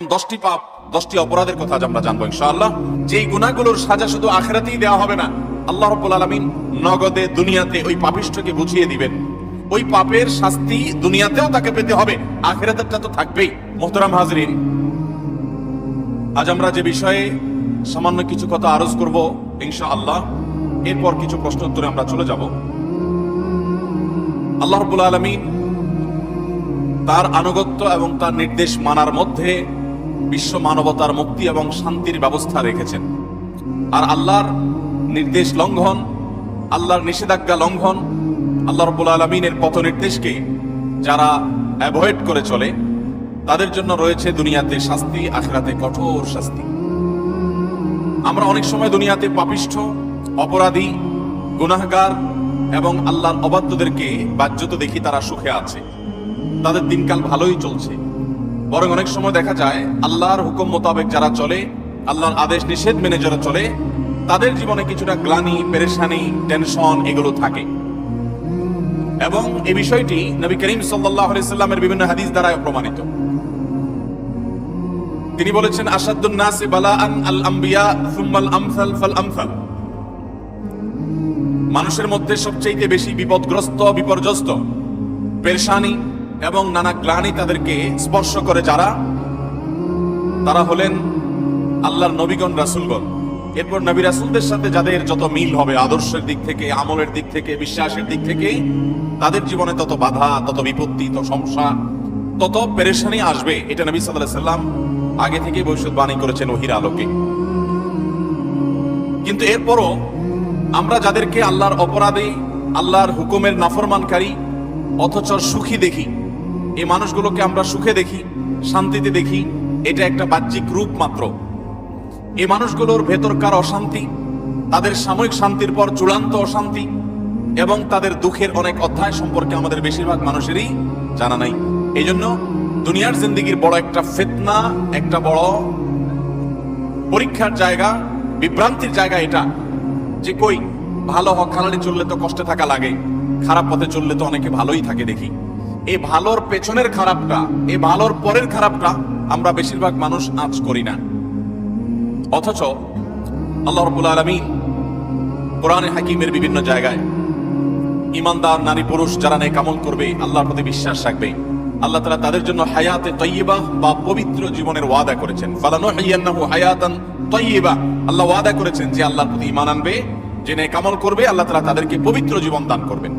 10টি পাপ 10টি অপরাধের কথা আমরা জানবো ইনশাআল্লাহ। যেই গুনাহগুলোর সাজা শুধু আখিরাতেই দেওয়া হবে না, আল্লাহ রাব্বুল আলামিন নগদে দুনিয়াতে ওই পাপিষ্ঠকে বুঝিয়ে দিবেন। ওই পাপের শাস্তি দুনিয়াতেও তাকে পেতে হবে, আখিরাতেরটা তো থাকবেই। মুহতারাম হাজরিন, আজ আমরা যে বিষয়ে সামান্য কিছু কথা আরজ করব ইনশাআল্লাহ, এরপর কিছু প্রশ্ন উত্তরে আমরা চলে যাব। আল্লাহ রাব্বুল আলামিন তার আনুগত্য এবং তার নির্দেশ মানার মধ্যে বিশ্ব মানবতার মুক্তি এবং শান্তির ব্যবস্থা রেখেছেন। আর আল্লাহর নির্দেশ লঙ্ঘন, আল্লাহর নিষেধাজ্ঞা লঙ্ঘন, আল্লাহ রাব্বুল আলামিনের পথ নির্দেশকে যারা অ্যাভয়েড করে চলে, তাদের জন্য রয়েছে দুনিয়াতে শাস্তি, আখিরাতে কঠোর শাস্তি। আমরা অনেক সময় দুনিয়াতে পাপিষ্ঠ, অপরাধী, গুনাহগার এবং আল্লাহর অবাধ্যদেরকে বাহ্যত দেখি তারা সুখে আছে, তাদের দিনকাল ভালোই চলছে। বরং অনেক সময় দেখা যায় আল্লাহর হুকুম মোতাবেক যারা চলে, আল্লাহর আদেশ নিষেধ মেনে যারা চলে, তাদের জীবনে কিছুটা গ্লানি, পেরেশানি, টেনশন এগুলো থাকে। এবং এই বিষয়টি নবী করিম সাল্লাল্লাহু আলাইহি সাল্লামের বিভিন্ন হাদিস দ্বারা প্রমাণিত। তিনি বলেছেন, আশাদ্দুন নাসি বালাআন আল আম্বিয়া সুম্মাল আমসাল ফাল আমসাল। মানুষের মধ্যে সবচেয়ে বেশি বিপদগ্রস্ত, বিপর্যস্ত, পেরেশানি এবং নানা গ্লানি তাদেরকে স্পর্শ করে যারা, তারা হলেন আল্লাহর নবীগণ, রাসূলগণ। এরপর নবী রাসূলদের সাথে যাদের যত মিল হবে আদর্শের দিক থেকে, আমলের দিক থেকে, বিশ্বাসের দিক থেকে, তাদের জীবনে তত বাধা, তত বিপত্তি, তত সমস্যা, তত পেরেশানি আসবে। এটা নবী সাল্লাল্লাহু আলাইহি সাল্লাম আগে থেকে ভবিষ্যৎবাণী করেছেন ওহীর আলোকে। কিন্তু এরপরও আমরা যাদেরকে আল্লাহর অপরাধী, আল্লাহর হুকুমের নাফরমানকারী অথচ সুখী দেখি, এই মানুষগুলোকে আমরা সুখে দেখি, শান্তিতে দেখি, এটা একটা বাহ্যিক রূপ মাত্র। এই মানুষগুলোর ভেতরকার অশান্তি, তাদের সাময়িক শান্তির পর চূড়ান্ত অশান্তি এবং তাদের দুঃখের অনেক অধ্যায় সম্পর্কে আমাদের বেশিরভাগ মানুষেরই জানা নাই। এই জন্য দুনিয়ার জিন্দেগির বড় একটা ফিতনা, একটা বড় পরীক্ষার জায়গা, বিভ্রান্তির জায়গা এটা, যে কই ভালো হক হালালি চললে তো কষ্টে থাকা লাগে, খারাপ পথে চললে তো অনেকে ভালোই থাকে দেখি। এই ভালোর পেছনের খারাপটা, এই ভালোর পরের খারাপটা আমরা বেশিরভাগ মানুষ আঁচ করি না। অথচ আল্লাহ রাব্বুল আলামিন কোরআনে হাকিমের বিভিন্ন জায়গায় ঈমানদার নারী পুরুষ যারা নেক আমল করবে, আল্লাহর প্রতি বিশ্বাস রাখবে, আল্লাহ তাআলা তাদের জন্য হায়াতে তাইয়্যিবা বা পবিত্র জীবনের ওয়াদা করেছেন। ফালানুহইয়ান্নাহু হায়াতান তাইয়্যিবা, আল্লাহ ওয়াদা করেছেন যে আল্লাহর প্রতি ঈমান আনবে, যে নেক আমল করবে, আল্লাহ তাআলা তাদেরকে পবিত্র জীবন দান করবেন।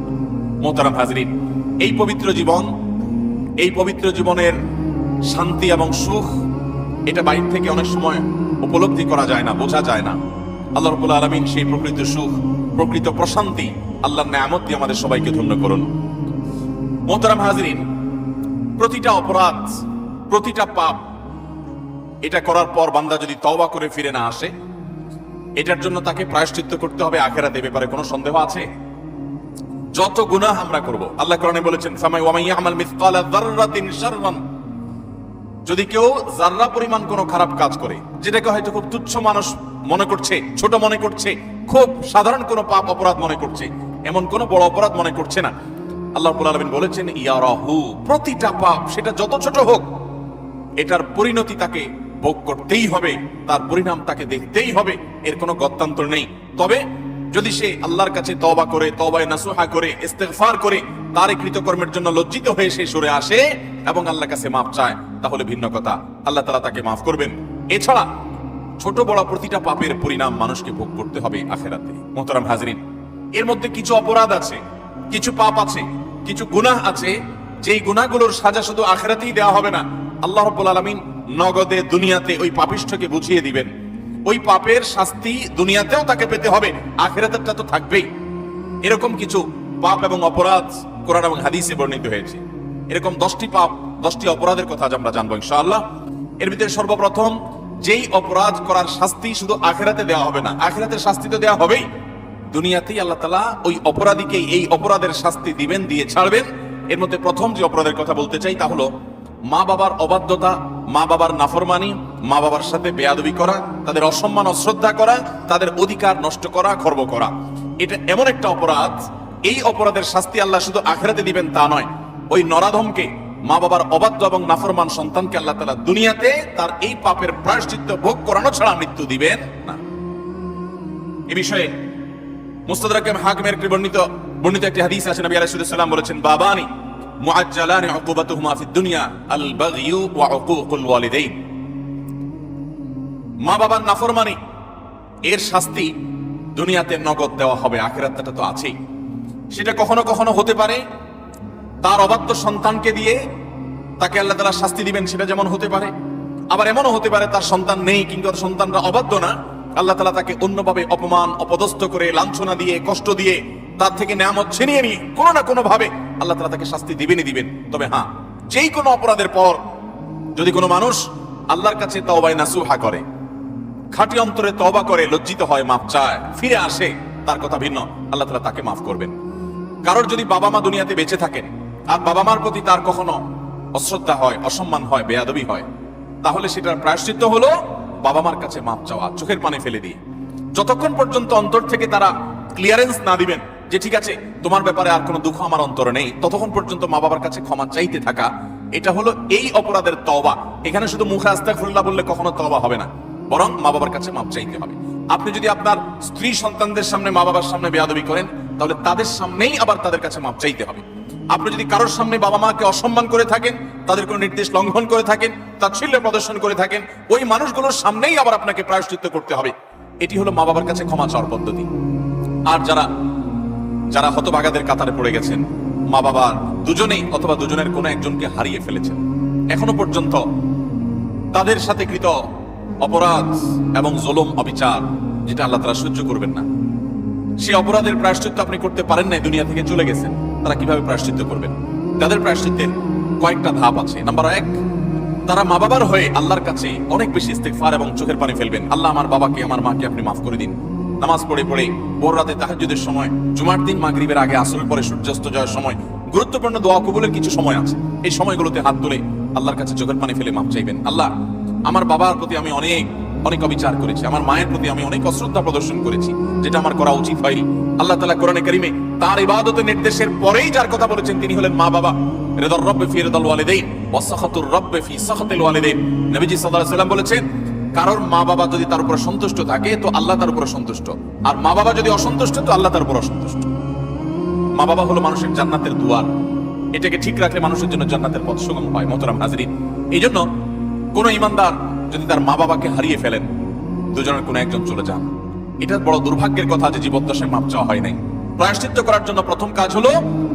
মুহতারাম হাজরিন, এই পবিত্র জীবন, এই পবিত্র জীবনের শান্তি এবং সুখ, এটা বাইরে থেকে অনেক সময় উপলব্ধি করা যায় না, বোঝা যায় না। আল্লাহ রাব্বুল আলামিন সেই প্রকৃত সুখ, প্রকৃত প্রশান্তি, আল্লাহর নিয়ামত দিয়ে আমাদের সবাইকে ধন্য করুন। মুহতারাম হাজরিন, প্রতিটা অপরাধ, প্রতিটা পাপ, এটা করার পর বান্দা যদি তওবা করে ফিরে না আসে, এটার জন্য তাকে প্রায়শ্চিত্ত করতে হবে আখিরাতে। ব্যাপারে কোনো সন্দেহ আছে? যত গুনাহ আমরা করব, আল্লাহ কোরআনে বলেছেন, ওয়া ইয়ামাল মিসকালা যাররাতিন শাররান, যদি কেউ যাররা পরিমাণ কোনো খারাপ কাজ করে, যেটাকে হয়তো খুব তুচ্ছ মানুষ মনে করছে, ছোট মনে করছে, খুব সাধারণ কোনো পাপ অপরাধ মনে করছে, এমন কোনো বড় অপরাধ মনে করছে না, আল্লাহ রাব্বুল আলামিন বলেছেন ইয়ারাহু, প্রতিটা পাপ সেটা যত ছোট হোক, এটার পরিণতি তাকে ভোগ করতেই হবে, তার পরিণাম তাকে দেখতেই হবে, এর কোনো গত্যান্তর নেই। তবে যদি সে আল্লাহর কাছে তওবা করে, তওবায়ে নাসুহা করে, ইস্তিগফার করে, তার কৃতকর্মের জন্য লজ্জিত হয়ে সে সরে আসে এবং আল্লাহর কাছে মাফ চায়, তাহলে ভিন্ন কথা, আল্লাহ তাআলা তাকে মাফ করবেন। এছাড়া ছোট বড় প্রতিটা পাপের পরিণাম মানুষকে ভোগ করতে হবে আখিরাতে। মুহতারাম হাজরিন, এর মধ্যে কিছু অপরাধ আছে, কিছু পাপ আছে, কিছু গুনাহ আছে, যেই গুনাহগুলোর সাজা শুধু আখিরাতেই দেওয়া হবে না, আল্লাহ রাব্বুল আলামিন নগদে দুনিয়াতে ওই পাপিষ্ঠকে বুঝিয়ে দিবেন। ওই পাপের শাস্তি দুনিয়াতেও তাকে পেতে হবে, আখিরাতেরটা তো থাকবেই। এরকম কিছু পাপ এবং অপরাধ কোরআন এবং হাদিসে বর্ণিত হয়েছে। এরকম 10টি পাপ, 10টি অপরাধের কথা আমরা জানবো ইনশাআল্লাহ। এর ভিতরে সর্বপ্রথম, যেই অপরাধ করার শাস্তি শুধু আখিরাতে দেওয়া হবে না, আখিরাতের শাস্তি তো দেওয়া হবেই, দুনিয়াতেই আল্লাহ তাআলা ওই অপরাধীকে এই অপরাধের শাস্তি দিবেন, দিয়ে ছাড়বেন। এর মধ্যে প্রথম যে অপরাধের কথা বলতে চাই, তা হলো মা বাবার অবাধ্যতা, মা বাবার নাফরমানি, মা বাবার সাথে বেয়াদবি করা, তাদের অসম্মান অশ্রদ্ধা করা, তাদের অধিকার নষ্ট করা, খর্ব করা। এটা এমন একটা অপরাধ, এই অপরাধের শাস্তি আল্লাহ শুধু আখিরাতে দিবেন তা নয়, ওই নরাধমকে, মা বাবার অবাধ্য এবং নাফরমান সন্তানকে আল্লাহ তাআলা দুনিয়াতে তার এই পাপের প্রায়শ্চিত্ত ভোগ করানো ছাড়া মৃত্যু দিবেন না। এই বিষয়ে মুস্তাদরাক হাকিমের বর্ণিত একটি হাদিস আছে, নবী আলাইহিস সালাম বলেছেন, বাবানি মুআজ্জালানি উকুবাতুহুমা ফিদ দুনিয়া আল বাগয়ু ওয়া উকুকুল ওয়ালিদাইন। মা বাবার নাফরমানি এর শাস্তি দুনিয়াতে নগদ দেওয়া হবে, আখিরাতটা তো আছেই। সেটা কখনো কখনো হতে পারে তার অবাধ্য সন্তানকে দিয়ে তাকে আল্লাহ তাআলা শাস্তি দিবেন, সেটা যেমন হতে পারে। আবার এমনও হতে পারে তার সন্তান নেই, কিন্তু সন্তানরা অবাধ্য না, আল্লাহ তাআলা তাকে অন্যভাবে অপমান অপদস্থ করে লাঞ্ছনা দিয়ে কষ্ট দিয়ে তার থেকে নেয়ামত ছিনিয়ে নিয়ে কোনো না কোনো ভাবে আল্লাহ তাআলা তাকে শাস্তি দিবেনই দিবেন। তবে হ্যাঁ, যেই কোনো অপরাধের পর যদি কোনো মানুষ আল্লাহর কাছে তওবায়ে নাসুহা করে, খাঁটি অন্তরে তওবা করে, লজ্জিত হয়, মাফ চায়, ফিরে আসে, তার কথা ভিন্ন, আল্লাহ তাআলা তাকে মাফ করবেন। কারোর যদি বাবা মা দুনিয়াতে বেঁচে থাকেন আর বাবা মার প্রতি তার কখনো অশ্রদ্ধা হয়, অসম্মান হয়, বেয়াদবি হয়, তাহলে সেটার প্রায়শ্চিত্ত হলো বাবা মার কাছে মাফ চাওয়া, চোখের পানি ফেলে দিয়ে। যতক্ষণ পর্যন্ত অন্তর থেকে তারা ক্লিয়ারেন্স না দিবেন যে ঠিক আছে তোমার ব্যাপারে আর কোনো দুঃখ আমার অন্তরে নেই, ততক্ষণ পর্যন্ত মা বাবার কাছে ক্ষমা চাইতে থাকা, এটা হলো এই অপরাধের তওবা। এখানে শুধু মুখে আস্তাগফিরুল্লাহ বললে কখনো তওবা হবে না, বরং মা বাবার কাছে মাফ চাইতে হবে। আপনি যদি আপনার স্ত্রী সন্তানদের সামনে মা বাবার সামনে বেয়াদবি করেন, তাহলে তাদের সামনেই আবার তাদের কাছে মাফ চাইতে হবে। আপনি যদি কারোর সামনে বাবা মাকে অসম্মান করে থাকেন, তাদের কোনো নির্দেশ লঙ্ঘন করে থাকেন, তাচ্ছিল্য প্রদর্শন করে থাকেন, ওই মানুষগুলোর সামনেই আবার আপনাকে প্রায়শ্চিত্ত করতে হবে। এটি হলো মা বাবার কাছে ক্ষমা চাওয়ার পদ্ধতি। আর যারা হতভাগাদের কাতারে পড়ে গেছেন, মা বাবার দুজনেই অথবা দুজনের কোনো একজনকে হারিয়ে ফেলেছেন, এখনো পর্যন্ত তাদের সাথে কৃত অপরাধ এবং জুলুম অবিচার যেটা আল্লাহ তাআলা সহ্য করবেন না, সেই অপরাধের প্রায়শ্চিত্ত আপনি করতে পারেন নাই, দুনিয়া থেকে চলে গেছেন, তারা কিভাবে প্রায়শ্চিত্ত করবেন? তাদের প্রায়শ্চিত্তের কয়েকটা ধাপ আছে। নাম্বার 1, তারা মা বাবার হয়ে আল্লাহর কাছে অনেক বেশি ইস্তিগফার এবং চোখের পানি ফেলবেন। আল্লাহ আমার বাবাকে আমার মাকে আপনি মাফ করে দিন। নামাজ পড়ে পড়ে ভোর রাতে তাহাজ্জুদের সময়, জুমার দিন মাগরিবের আগে, আসরের পরে সূর্যাস্ত যাওয়ার সময়, গুরুত্বপূর্ণ দোয়া কবুলের কিছু সময় আছে, এই সময়গুলোতে হাত তুলে আল্লাহর কাছে চোখের পানি ফেলে মাফ চাইবেন। আল্লাহ, আমার বাবার প্রতি আমি অনেক অবিচার করেছি, আমার মায়ের প্রতি আমি অনেক অশ্রদ্ধা প্রদর্শন করেছি, যেটা আমার করা উচিত হয়নি। আল্লাহ তাআলা কোরআনে কারীমে তার ইবাদতের নির্দেশের পরেই যার কথা বলেছেন তিনি হলেন মা বাবা। রিদার রাব্বি ফি রিদাল ওয়ালিদাইন ওয়া সাখাতুর রাব্বি ফি সাখাতিল ওয়ালিদাইন। নবীজি সাল্লাল্লাহু আলাইহি ওয়াসাল্লাম বলেছেন, কারোর মা বাবা যদি তার উপর সন্তুষ্ট থাকে তো আল্লাহ তার উপর সন্তুষ্ট, আর মা বাবা যদি অসন্তুষ্ট তো আল্লাহ তার উপর অসন্তুষ্ট। মা বাবা হলো মানুষের জান্নাতের দুয়ার, এটাকে ঠিক রাখলে মানুষের জন্য জান্নাতের পথ সুগম হয়। মোহতারাম হাজরিন, এই জন্য কোন ইমানদার যদি তার মা বাবাকে হারিয়ে ফেলেন, দুজনের কোনো একজন চলে যান, এটা বড় দুর্ভাগ্যের কথা যে জীবদ্দশায় মাপ চাওয়া হয় নাই। প্রায়শ্চিত্ত করার জন্য প্রথম কাজ হলো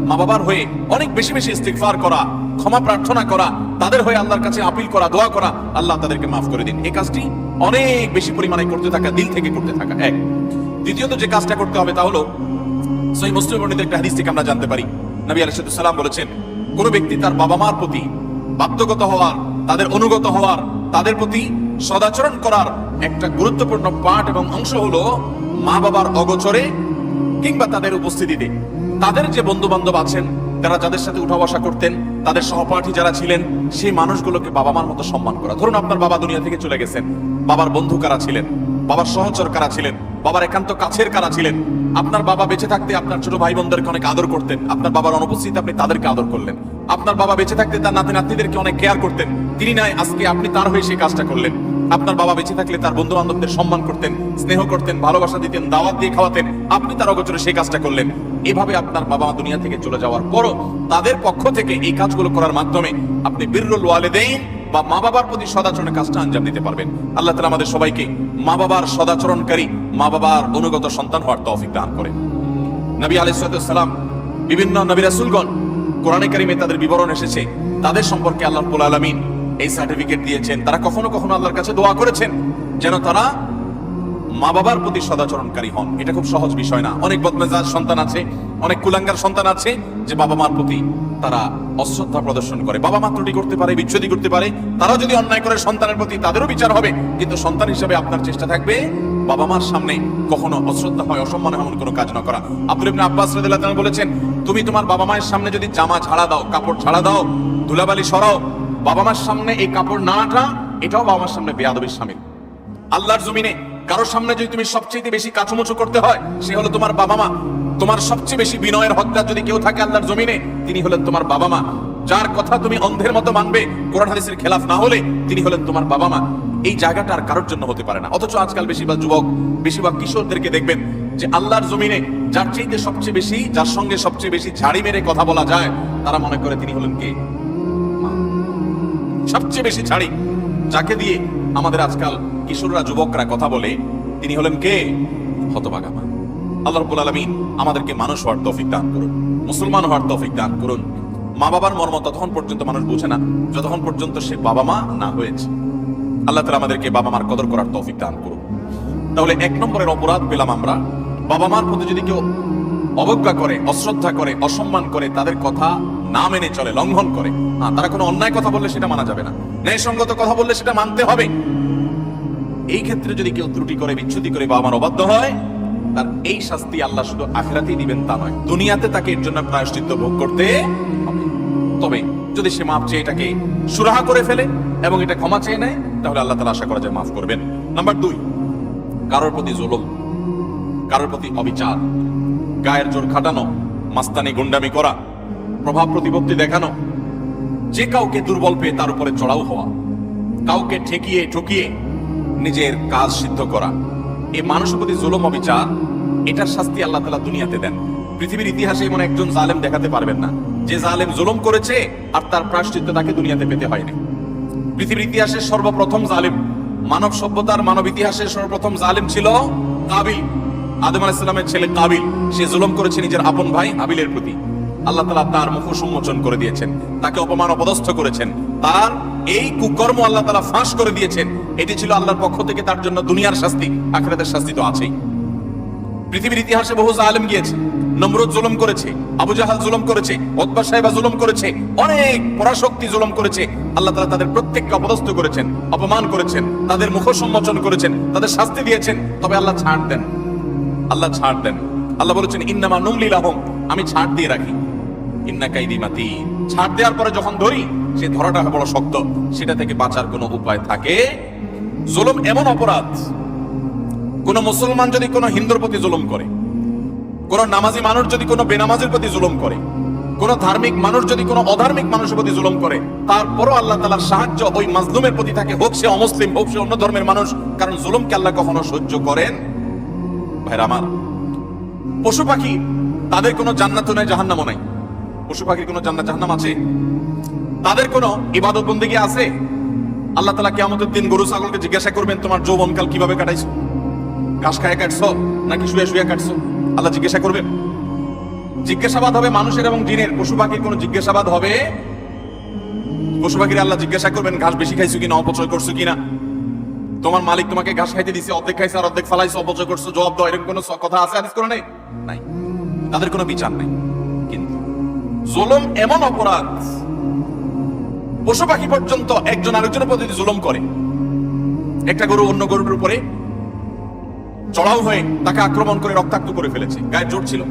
মা বাবার হয়ে অনেক বেশি বেশি ইস্তিগফার করা, ক্ষমা প্রার্থনা করা, তাদের হয়ে আল্লাহর কাছে আপিল করা, দোয়া করা, আল্লাহ তাদেরকে মাফ করে দিন। এই কাজটি অনেক বেশি পরিমাণে করতে থাকা, দিল থেকে করতে থাকা। এক, দ্বিতীয়ত যে কাজটা করতে হবে তা হলো সহিহ মুসলিম বর্ণিত একটা হাদিস থেকে আমরা জানতে পারি, নবী আলাইহিস সালাম বলেছেন, কোন ব্যক্তি তার বাবা মার প্রতি বাধ্যগত হওয়ার, তাদের অনুগত হওয়ার, তাদের প্রতি সদাচরণ করার একটা গুরুত্বপূর্ণ পার্ট এবং অংশ হলো মা বাবার অগোচরে কিংবা তাদের উপস্থিতিতে তাদের যে বন্ধু বান্ধব আছেন, তারা যাদের সাথে উঠা বসা করতেন, তাদের সহপাঠী যারা ছিলেন, সেই মানুষগুলোকে বাবা মার মতো সম্মান করা। ধরুন আপনার বাবা দুনিয়া থেকে চলে গেছেন, বাবার বন্ধু কারা ছিলেন, বাবার সহচর কারা ছিলেন, বাবার একান্ত কাছের কারা ছিলেন। আপনার বাবা বেঁচে থাকতে আপনার ছোট ভাই বোনদেরকে অনেক আদর করতেন, আপনার বাবার অনুপস্থিতিতে আপনি তাদেরকে আদর করলেন। আপনার বাবা বেঁচে থাকতে তার নাতি নাতনিদেরকে অনেক কেয়ার করতেন, তিনি নাই, আজকে আপনি তার হয়ে সেই কাজটা করলেন। আপনার বাবা বেঁচে থাকলে তার বন্ধু বান্ধবদের সম্মান করতেন, স্নেহ করতেন, ভালোবাসা দিতেন, দাওয়াত দিয়ে খাওয়াতেন, আপনি তার অগোচরে সেই কাজটা করলেন। এভাবে আপনার বাবা মা দুনিয়া থেকে চলে যাওয়ার পরও তাদের পক্ষ থেকে এই কাজগুলো করার মাধ্যমে আপনি বিররুল ওয়ালিদাইন বা মা বাবার প্রতি সদাচরণের কাজটা আঞ্জাম দিতে পারবেন। আল্লাহ তাআলা আমাদের সবাইকে মা বাবার সদাচরণকারী, মা বাবার অনুগত সন্তান হওয়ার তৌফিক দান করেন। নবী আলাইহিস সালাম, বিভিন্ন নবী রাসূলগণ কোরআনে কারীমে তাদের বিবরণ এসেছে, তাদের সম্পর্কে আল্লাহ রাব্বুল আলামিন এই সার্টিফিকেট দিয়েছেন। তারা কখনো কখনো আল্লাহর কাছে দোয়া করেছেন যেন তারা মা বাবার প্রতি সদাচরণকারী হন। এটা খুব সহজ বিষয় না। অনেক বদমেজাজ সন্তান আছে, অনেক কুলাঙ্গার সন্তান আছে যে বাবা মার প্রতি তারা অশ্রদ্ধা প্রদর্শন করে। বাবা মা ত্রুটি করতে পারে, বিচ্ছুতি করতে পারে, তারা যদি অন্যায় করে সন্তানের প্রতি তাদেরও বিচার হবে, কিন্তু সন্তান হিসেবে আপনার চেষ্টা থাকবে বাবা মার সামনে কখনো অশ্রদ্ধা হয়, অসম্মান এমন কোনো কাজ না করা। আব্দুল্লাহ ইবনে আব্বাস রাদিয়াল্লাহু তাআলা বলেছেন, তুমি তোমার বাবা মায়ের সামনে যদি জামা ঝাড়া দাও, কাপড় ঝাড়া দাও, ধুলাবালি সরাও, বাবা মার সামনে এই কাপড় না আটা, এটাও বাবা মার সামনে বেয়াদবির শামিল। আল্লাহর জমিনে কারোর সামনে যদি তুমি সবচেয়ে বেশি কাচুমুচু করতে হয়, সে হলো তোমার বাবা মা। তোমার সবচেয়ে বেশি বিনয়ের হকদার যদি কেউ থাকে আল্লাহর জমিনে, তিনি হলেন তোমার বাবা মা। যার কথা তুমি অন্ধের মতো মানবে, কোরআন হাদিসের খেলাফ না হলে, তিনি হলেন তোমার বাবা মা। এই জায়গাটা আর কারোর জন্য হতে পারে না। অথচ আজকাল বেশিরভাগ যুবক, বেশিরভাগ কিশোরদেরকে দেখবেন যে আল্লাহর জমিনে যার চাইতে সবচেয়ে বেশি, যার সঙ্গে সবচেয়ে বেশি ঝাড়ি মেরে কথা বলা যায়, তারা মনে করে তিনি হলেন কে? সবচেয়ে বেশি ছাড়ি যাকে দিয়ে আমাদের আজকাল কিশোররা, যুবকরা কথা বলে, তিনি হলেন কে? হতভাগা মা। আল্লাহ রাব্বুল আলামিন আমাদেরকে মানুষ হওয়ার তৌফিক দান করুন, মুসলমান হওয়ার তৌফিক দান করুন। মা বাবার মর্ম ততক্ষণ পর্যন্ত মানুষ বোঝে না যতক্ষণ পর্যন্ত সে বাবা মা না হয়েছে। আল্লাহ তাআলা আমাদেরকে বাবা মার কদর করার তৌফিক দান করুন। তাহলে এক নম্বরের অপরাধ পেলাম আমরা, বাবা মার প্রতি যদি কেউ অবজ্ঞা করে, অশ্রদ্ধা করে, অসম্মান করে, তাদের কথা না মেনে চলে, লঙ্ঘন করে, তারা কোনো অন্যায় কথা বললে সেটা মানা যাবে না, ন্যায়সঙ্গত কথা বললে সেটা মানতে হবে। এই ক্ষেত্রে যদি কেউ ত্রুটি করে, বিচ্যুতি করে বাবা মার অবাধ্য হয়, তার এই শাস্তি আল্লাহ শুধু আখিরাতেই দিবেন তা নয়, দুনিয়াতে তাকে এর জন্য প্রায়শ্চিত্ত ভোগ করতে হবে। তবে যদি সে মাফ চেয়ে এটাকে সুরাহা করে ফেলে এবং এটা ক্ষমা চেয়ে নেয়, তাহলে আল্লাহ তাআলা আশা করা যায় মাফ করবেন। নাম্বার 2, কারোর প্রতি জুলুম, কারোর প্রতি অবিচার, গায়ের জোর খাটানো, মাস্তানি গুন্ডামি করা, প্রভাব প্রতিপত্তি দেখানো, যে কাউকে দুর্বল পেয়ে তার উপরে চড়াও হওয়া, কাউকে ঠেকিয়ে ঠকিয়ে নিজের কাজ সিদ্ধ করা, এই মানুষের প্রতি জুলুম, অবিচার, এটার শাস্তি আল্লাহ তাআলা দুনিয়াতে দেন। পৃথিবীর ইতিহাসে এমন একজন জালেম দেখাতে পারবেন না যে জালেম জুলুম করেছে আর তার প্রায়শ্চিত্ত তাকে দুনিয়াতে পেতে হয়নি। পৃথিবীর ইতিহাসের সর্বপ্রথম জালেম, মানব সভ্যতার, মানব ইতিহাসের সর্বপ্রথম জালেম ছিল কাবিল, আদম আলাইহিস সালামের ছেলে কাবিল। সে জুলুম করেছে নিজের আপন ভাই হাবিলের প্রতি। আল্লাহ তাআলা তার মুখ উন্মোচন করে দিয়েছেন, তাকে অপমান অপদস্থ করেছেন, তার এই কুকর্ম আল্লাহ তাআলা ফাঁস করে দিয়েছেন। এটি ছিল আল্লাহর পক্ষ থেকে তার জন্য দুনিয়ার শাস্তি, আখিরাতের শাস্তি তো আছেই। পৃথিবীর ইতিহাসে বহু জালেম গিয়েছে, নমরুদ জুলুম করেছে, আবু জাহাল জুলুম করেছে, উতবা সাইবা জুলুম করেছে, অনেক পরাশক্তি জুলুম করেছে। আল্লাহ তাআলা তাদের প্রত্যেককে অপদস্থ করেছেন, অপমান করেছেন, তাদের মুখ উন্মোচন করেছেন, তাদের শাস্তি দিয়েছেন। তবে আল্লাহ ছাড় দেন, আল্লাহ ছাড় দেন। আল্লাহ বলেছেন ইন্নামা নুমলি লাহুম, আমি ছাড় দিয়ে রাখি, ইন্না কাইদি মাতিন। ছাড় দেওয়ার পরে যখন ধরি, সে ধরাটা বড় শক্ত, সেটা থেকে বাঁচার কোনো উপায় থাকে? জুলুম এমন অপরাধ, কোন মুসলমান যদি কোন হিন্দুর প্রতি জুলুম করে, কোন নামাজি মানুষ যদি কোন বেনামাজির প্রতি জুলুম করে, কোন ধার্মিক মানুষ যদি কোন অধার্মিক মানুষের প্রতি জুলুম করে, তারপরও আল্লাহ তাআলার সাহায্য ওই মাজলুমের প্রতি থাকে, হোক সে অমুসলিম, হোক সে অন্য ধর্মের মানুষ। কারণ জুলুমকে আল্লাহ কখনো সহ্য করেন। ভাইরা আমার, পশু পাখি তাদের কোনো জান্নাতও নাই, জাহান্নামও নাই। পশু পাখির কোনো জান্নাত জাহান্নাম আছে? তাদের কোনো ইবাদত বন্দেগী আছে? আল্লাহ তাআলা কিয়ামতের দিন গরু ছাগলকে জিজ্ঞাসা করবেন, তোমার যৌবনকাল কিভাবে কাটাইছো? ঘাস খায় কাটছো নাকি শুয়ে শুয়ে কাটছো? আল্লাহ জিজ্ঞাসা করবেন। জিজ্ঞাসাবাদ হবে মানুষের এবং জিনের, পশু পাখির কোনো জিজ্ঞাসাবাদ হবে? পশু পাখির আল্লাহ জিজ্ঞাসা করবেন ঘাস বেশি খাইছো কিনা, অপচয় করছো কিনা? তোমার মালিক তোমাকে ঘাস খাইতে দিছে, অর্ধেক খাইছো আর অর্ধেক ফালাইছো, অপচয় করছো, জবাব দাও। এরকম কোনো কথা আছে হাদিস কোরআনে? নাই। তাদের কোনো বিচার নাই। কিন্তু জুলুম এমন অপরাধ, পশু পাখি পর্যন্ত একজন আরেকজনের প্রতি জুলুম করে। একটা গরু অন্য গরুর উপরে চড়াও হয়ে তাকে আক্রমণ করে রক্তাক্ত করে ফেলেছে, গায়ে জোর ছিল।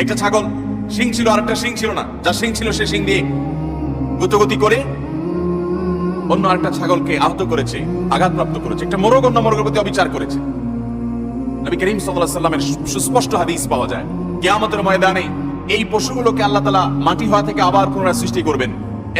একটা ছাগল শিং ছিল, আর একটা শিং ছিল না, যার শিং ছিল সে শিং দিয়ে গুতগুতি করে অন্য আরেকটা ছাগলকে আহত করেছে, আঘাতপ্রাপ্ত করেছে। একটা মোরগ অন্য মোরগের প্রতি অবিচার করেছে। নবী করিম সাল্লাল্লাহু আলাইহি সাল্লামের সুস্পষ্ট হাদিস পাওয়া যায়, কিয়ামতের ময়দানে এই পশুগুলোকে আল্লাহ তাআলা মাটি হওয়া থেকে আবার পুনরায় সৃষ্টি করবেন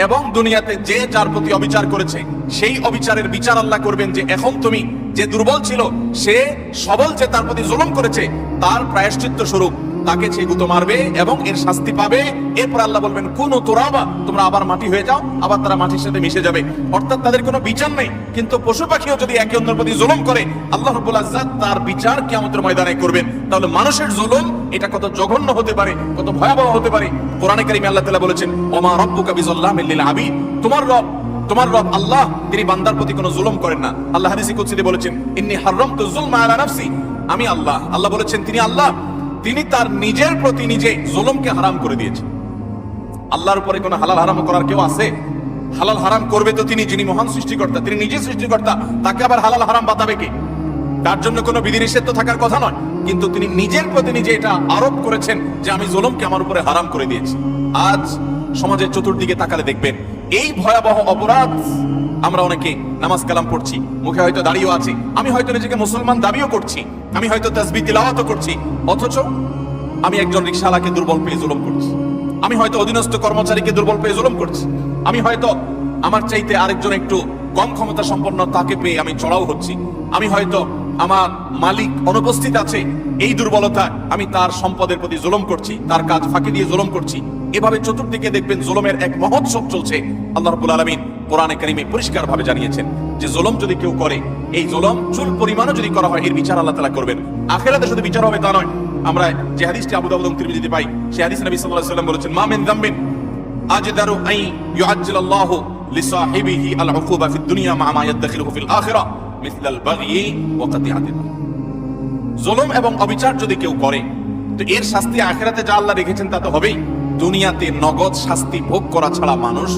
এবং দুনিয়াতে যে যার প্রতি অবিচার করেছে সেই অবিচারের বিচার আল্লাহ করবেন। যে এখন তুমি, যে দুর্বল ছিল সে সবল, যে তার প্রতি জুলুম করেছে, তার প্রায়শ্চিত্ত স্বরূপ তাকে সে গুঁতো মারবে এবং এর শাস্তি পাবে। এরপর আল্লাহ বলবেন কুনু তুরাবা, তোমরা আবার মাটি হয়ে যাও, আবার তারা মাটির সাথে মিশে যাবে। অর্থাৎ তাদের কোনো বিচার নেই। কিন্তু পশু পাখিও যদি একে অন্যের প্রতি জুলুম করে, আল্লাহ রাব্বুল ইজ্জত তার বিচার কিয়ামতের ময়দানে করবেন। তাহলে মানুষের জুলুম এটা কত জঘন্য হতে পারে, কত ভয়াবহ হতে পারে। কোরআনে কারিমে আল্লাহ তাআলা বলেছেন ওমা রাব্বুকা বিযাল্লামিল লিল আবিদ, তোমার রব আল্লাহ তিনি বান্দার প্রতি কোনো জুলুম করেন না। আল্লাহ হাদিসে কুদসিতে বলেছেন ইন্নী হারামতু যুলমা আলা নাফসি, আমি আল্লাহ, আল্লাহ বলেছেন তিনি আল্লাহ, তিনি তার নিজের প্রতি নিজে জুলুমকে হারাম করে দিয়েছেন। আল্লাহর উপরে কোনো হালাল হারাম করার কেউ আছে? হালাল হারাম করবে তো তিনি, যিনি মহান সৃষ্টিকর্তা, তিনি নিজে সৃষ্টিকর্তা, তাকে আবার হালাল হারাম বাতাবে কে? তার জন্য কোনো বিধিনিষেধ থাকার কথা নয়, কিন্তু তিনি নিজের প্রতি নিজে এটা আরোপ করেছেন যে আমি জুলুমকে আমার উপরে হারাম করে দিয়েছি। আজ সমাজের চতুর্দিকে তাকালে দেখবেন এই ভয়াবহ অপরাধ। আমরা অনেকে নামাজ কালাম পড়ছি, মুখে হয়তো দাঁড়িয়েও আছি, আমি হয়তো নিজেকে মুসলমান দাবিও করছি, আমি হয়তো তাসবিহ তিলাওয়াতও করছি, অথচ আমি একজন রিকশাওয়ালাকে দুর্বল পেয়ে জুলুম করছি, আমি হয়তো অধীনস্থ কর্মচারীকে দুর্বল পেয়ে জুলুম করছি, আমি হয়তো আমার চাইতে আরেকজন একটু কম ক্ষমতা সম্পন্ন তাকে পেয়ে আমি চড়াও হচ্ছি, আমি হয়তো আমার মালিক অনুপস্থিত আছে এই দুর্বলতা আমি তার সম্পদের প্রতি জুলুম করছি, তার কাজ ফাঁকি দিয়ে জুলুম করছি। এভাবে চতুর্দিকে দেখবেন জুলুমের এক মহোৎসব চলছে। আল্লাহ রাব্বুল আলামিন কোরআনে কারীমে পরিষ্কার ভাবে জানিয়েছেন যে জুলুম যদি কেউ করে, এই জুলুম চুল পরিমাণও যদি করা হয়, এর বিচার আল্লাহ তাআলা করবেন। আখিরাতে শুধু বিচার হবে তা নয়। আমরা যে হাদিসটি আবু দাউদ এবং তিরমিজিতে পাই, সেই হাদিসে নবী সাল্লাল্লাহু আলাইহি ওয়াসাল্লাম বলেছেন, মা মিন যামবিন আজদারু আন ইউআজ্জিলাল্লাহু লিসাহিবিহি আল-উকুবা ফিদ দুনিয়া মা মা ইয়াদখিলুহু ফিল আখিরাহ মিসলাল বাগয়ি ওয়া কাতিআতিল। জুলুম এবং অবিচার যদি কেউ করে, তো এর শাস্তি আখিরাতে যা আল্লাহ রেখেছেন তা তো হবেই, দুনিয়াতে নগদ শাস্তি ভোগ করা ছাড়া মানুষ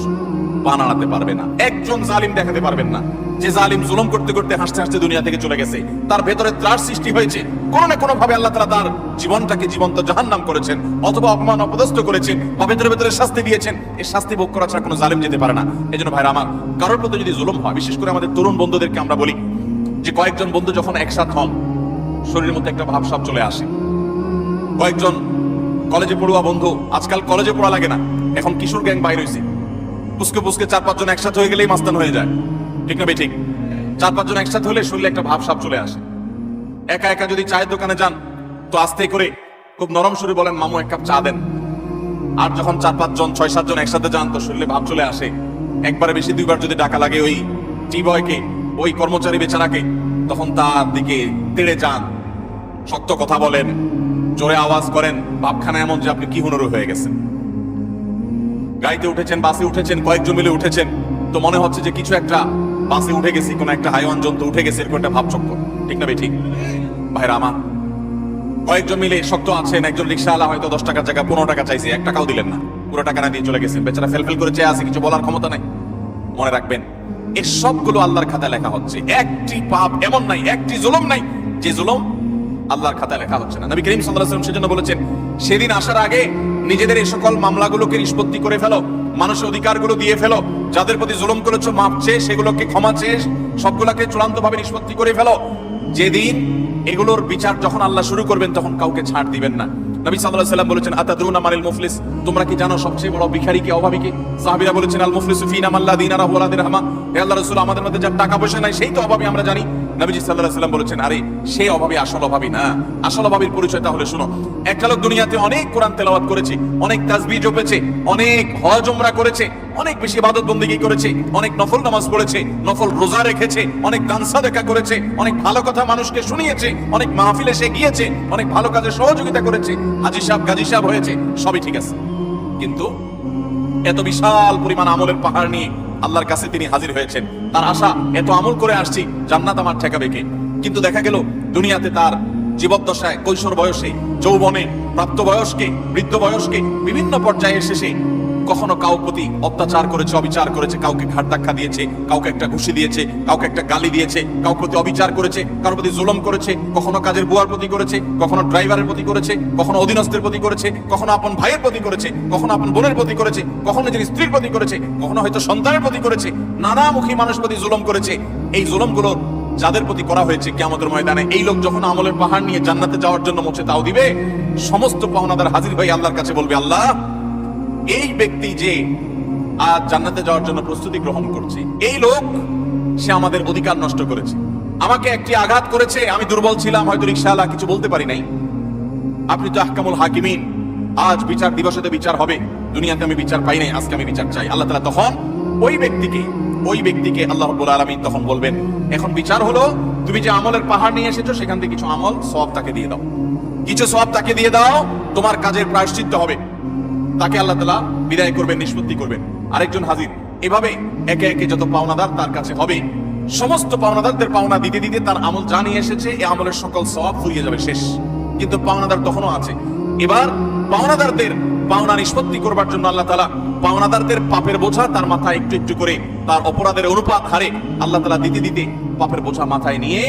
বানাতে পারবে না। একজন জালিম দেখাতে পারবেন না যে জালিম জুলুম করতে করতে হাসতে হাসতে দুনিয়া থেকে চলে গেছে, তার ভেতরে ত্রাস সৃষ্টি হয়েছে, কোনো না কোনো ভাবে আল্লাহ তাআলা তার জীবনটাকে জীবন্ত জাহান্নাম করেছেন, অথবা অপমান অপদস্থ করেছেন, বা ভেতরে ভেতরে শাস্তি দিয়েছেন। এই শাস্তি ভোগ করা ছাড়া কোনো জালিম যেতে পারে না। এজন্য ভাইরা আমার, কারোর প্রতি যদি জুলুম হয়, বিশেষ করে আমাদের তরুণ বন্ধুদেরকে আমরা বলি যে কয়েকজন বন্ধু যখন একসাথে হন, শরীরের মধ্যে একটা ভাবসাব চলে আসে। কয়েকজন কলেজে পড়ুয়া বন্ধু, আজকাল কলেজে পড়া লাগে না, এখন কিশোর গ্যাং বাইর হয়েছে, পুস্কে পুস্কে 4-5 জন একসাথে হয়ে গেলেই মাস্তান হয়ে যায়, ঠিক না ভাই? ঠিক। 4-5 জন একসাথে হলে শরীরে একটা ভাবসাব চলে আসে। একা একা যদি চায়ের দোকানে যান, তো আস্তে করে খুব নরম সুরে বলেন, মামু এক কাপ চা দেন। আর যখন 4-5 জন 6-7 জন একসাথে যান, তো শরীরে ভাব চলে আসে। একবারে বেশি 2বার যদি ডাকা লাগে ওই টি বয়কে, ওই কর্মচারী বেচারাকে, তখন তার দিকে তেড়ে যান, শক্ত কথা বলেন, জোরে আওয়াজ করেন, ভাবখানা এমন যে আপনি কি হুনর হয়ে গেছেন। গাড়িতে উঠেছেন, বাসে উঠেছেন, কয়েকজন মিলে উঠেছেন, তো মনে হচ্ছে যে কিছু একটা বাসে উঠে গেছি, কোন একটা হাইওয়ান জন্তু উঠে গেছে, এরকম একটা ভাবচক্কর, ঠিক না ভাই? ঠিক। ভাইরা আমার, কয়েকজন মিলে শক্ত আছেন, একজন রিক্সাওয়ালা হয়তো 10 টাকার জায়গায় 15 টাকা চাইছে, 1 টাকাও দিলেন না, পুরো টাকা না দিয়ে চলে গেছেন, বেচারা ফেল করে চেয়ে আছে, কিছু বলার ক্ষমতা নাই। মনে রাখবেন, এই সবগুলো আল্লাহর খাতায় লেখা হচ্ছে। একটি পাপ এমন নাই, একটি জুলুম নাই যে জুলুম আল্লাহর খাতায় লেখা হচ্ছে না। নবী করিম সাল্লাল্লাহু আলাইহি ওয়াসাল্লাম সেজন্য বলেছেন, সেদিন আসার আগে নিজেদের এই সকল মামলাগুলোকে নিষ্পত্তি করে ফেলো, মানুষের অধিকারগুলো দিয়ে ফেলো, যাদের প্রতি জুলুম করেছো মাপ চেয়ে, সেগুলোকে ক্ষমা চেয়ে সবগুলোকে চূড়ান্তভাবে নিষ্পত্তি করে ফেলো। যেদিন এগুলোর বিচার যখন আল্লাহ শুরু করবেন, তখন কাউকে ছাড় দিবেন না। নবী সাল্লাল্লাহু আলাইহি ওয়াসাল্লাম বলেছেন, আতাদরুনা মানিল মুফলিস, তোমরা কি জানো সবচেয়ে বড় ভিখারি কে, অভাবী কে? সাহাবীরা বলেছেন, আল মুফলিসু ফিনা মান লা দিনারা ওয়ালা দিরহামা। হে আল্লাহর রাসূল, আমাদের মধ্যে যার টাকা পয়সা নাই সেই তো অভাবী, আমরা জানি। নবীজি সাল্লাল্লাহু আলাইহি ওয়াসাল্লাম বলেছেন, আরে সেই অভাবী আসল অভাবী না। আসল অভাবীর পরিচয় তাহলে শুনো। একটা লোক দুনিয়াতে অনেক কোরআন তেলাওয়াত করেছে, অনেক তাসবিহ জপেছে, অনেক হজ উমরা করেছে, অনেক বেশি ইবাদত বন্দেগী করেছে, অনেক নফল নামাজ পড়েছে, নফল রোজা রেখেছে, অনেক দান সাদাকা করেছে, অনেক ভালো কথা মানুষকে শুনিয়েছে, অনেক মাহফিলে সে গিয়েছে, অনেক ভালো কাজে সহযোগিতা করেছে, হাজী সাহেব গাজী সাহেব হয়েছে, সবই ঠিক আছে। কিন্তু এত বিশাল পরিমাণ আমলের পাহাড় নিয়ে আল্লাহর কাছে তিনি হাজির হয়েছেন। তার আশা, এত আমল করে আসছি, জান্নাত আমার ঠেকাবে কে? কিন্তু দেখা গেল দুনিয়াতে তার জীবদ্দশায়, কৈশোর বয়সে, যৌবনে, প্রাপ্ত বয়স্কে, বৃদ্ধ বয়স্কে, বিভিন্ন পর্যায়ে এসে কখনো কাউর প্রতি অত্যাচার করেছে, অবিচার করেছে, কাউকে ঘাট ধাক্কা দিয়েছে, কাউকে একটা ঘুষি দিয়েছে, কাউকে একটা গালি দিয়েছে, কাউর প্রতি অবিচার করেছে, কারোর প্রতি জুলুম করেছে, কখনো কাজের বুয়ার প্রতি করেছে, কখনো ড্রাইভারের প্রতি করেছে, কখনো অধীনস্থের প্রতি করেছে, কখনো আপন ভাইয়ের প্রতি করেছে, কখনো আপন বোনের প্রতি করেছে, কখনো নিজের স্ত্রীর প্রতি করেছে, কখনো হয়তো সন্তানের প্রতি করেছে, নানামুখী মানুষ প্রতি জুলুম করেছে। এই জুলুমগুলো যাদের প্রতি করা হয়েছে, কিয়ামতের ময়দানে এই লোক যখন আমলের পাহাড় নিয়ে জান্নাতে যাওয়ার জন্য মুছে তাও দিবে, সমস্ত পাওনাদার হাজির হয়ে আল্লাহর কাছে বলবে, আল্লাহ, এই ব্যক্তি যে আজ জান্নাতে যাওয়ার জন্য প্রস্তুতি গ্রহণ করছে, এই লোক সে আমাদের অধিকার নষ্ট করেছে, আমাকে একটি আঘাত করেছে, আমি দুর্বল ছিলাম, হয়তো রিকশাওয়ালা, কিছু বলতে পারি নাই। আপনি তো আহকামুল হাকিমিন, আজ বিচার দিবসেতে বিচার হবে, দুনিয়াতে আমি বিচার পাই নাই, আজকে আমি বিচার চাই। আল্লাহ তাআলা তখন ওই ব্যক্তিকে আল্লাহ রাব্বুল আলামিন তখন বলবেন, এখন বিচার হলো, তুমি যে আমলের পাহাড় নিয়ে এসেছো সেখান থেকে কিছু আমল সওয়াব তাকে দিয়ে দাও, কিছু সওয়াব তাকে দিয়ে দাও, তোমার কাজের প্রায়শ্চিত্ত হবে। তাকে আল্লাহ তাআলা বিদায় করবেন, নিষ্পত্তি করবেন। আরেকজন হাজির। এভাবে একে একে যত পাওনাদার তার কাছে হবে, সমস্ত পাওনাদারদের পাওনা দিতে দিতে তার আমল যা নিয়ে এসেছে, এই আমলের সকল সওয়াব ফুরিয়ে যাবে, শেষ। কিন্তু পাওনাদার তখনও আছে। এবার পাওনাদারদের পাওনা নিষ্পত্তি করবার জন্য আল্লাহ তাআলা পাওনাদারদের পাপের বোঝা তার মাথায় একটু একটু করে, তার অপরাধের অনুপাত হারে আল্লাহ তাআলা দিতে দিতে পাপের বোঝা মাথায় নিয়ে,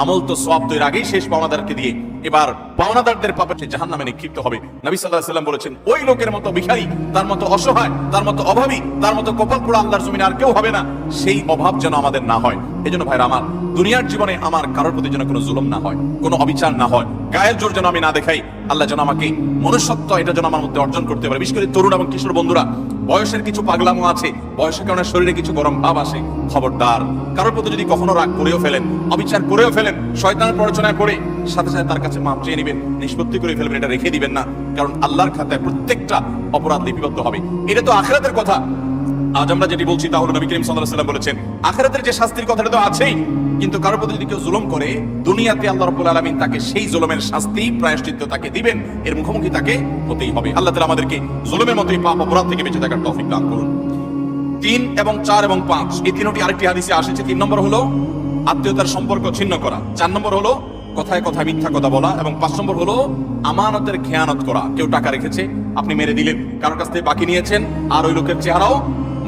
আমল তো সওয়াব তো এর আগেই শেষ পাওনাদারকে দিয়ে, এবার পাওনাদারদের পাপে জাহান্নামে নিক্ষিপ্ত হবে। নবী সাল্লাল্লাহু আলাইহি ওয়াসাল্লাম বলেছেন, ওই লোকের মতো ভিখারি, তার মতো অসহায়, তার মতো অভাবী, তার মতো কপাল পোড়া আল্লাহর জমিনে আর কেউ হবে না। সেই অভাব যেন আমাদের না হয়। এজন্য ভাইরা আমার, দুনিয়ার জীবনে আমার কারোর প্রতি যেন কোনো জুলুম না হয়, কোনো অবিচার না হয়, গায়ের জোর যেন আমি না দেখাই। আল্লাহ যেন আমাকে মনুষ্যত্ব এটা যেন আমার মধ্যে অর্জন করতে পারে। বিশেষ করে তরুণ এবং কিশোর বন্ধুরা, বয়সের কিছু পাগলামো আছে, বয়সের কারণে শরীরে কিছু গরম ভাব আসে, খবরদার। কারোর প্রতি যদি কখনো রাগ করেও ফেলেন, অবিচার করেও ফেলেন, শয়তানের প্ররোচনায় পড়ে সাথে সাথে তার কাছে মাপ চেয়ে নেবেন, নিষ্পত্তি করে ফেলবেন, এটা রেখে দিবেন না। কারণ আল্লাহর খাতায় প্রত্যেকটা অপরাধ লিপিবদ্ধ হবে। এটা তো আখিরাতের কথা। আজ আমরা যেটি বলছি তা হলো নবী করিম সাল্লাল্লাহু আলাইহি ওয়াসাল্লাম বলেছেন, আখিরাতের যে শাস্তির কথাটা তো আছেই, কিন্তু কারোর প্রতি যদি কেউ জুলুম করে, দুনিয়াতে আল্লাহ রাব্বুল আলামিন তাকে সেই জুলুমের শাস্তি, প্রায়শ্চিত্ত তাকে দিবেন। এর মুখোমুখি তাকে হতেই হবে। আল্লাহ তাআলা আমাদেরকে জুলুমের মতোই পাপ অপরাধ থেকে বেঁচে থাকার তৌফিক দান করুন। 3 এবং 4 এবং 5 এই তিনটি আরেকটি হাদিসে আসছে। 3 নম্বর হলো আত্মীয়তার সম্পর্ক ছিন্ন করা, 4 নম্বর হলো কথায় কথায় মিথ্যা কথা বলা, এবং 5 নম্বর হলো আমানতের খেয়ানত করা। কেউ টাকা রেখেছে, আপনি মেরে দিলেন, কারোর কাছ থেকে বাকি নিয়েছেন, আর ওই লোকের চেহারাও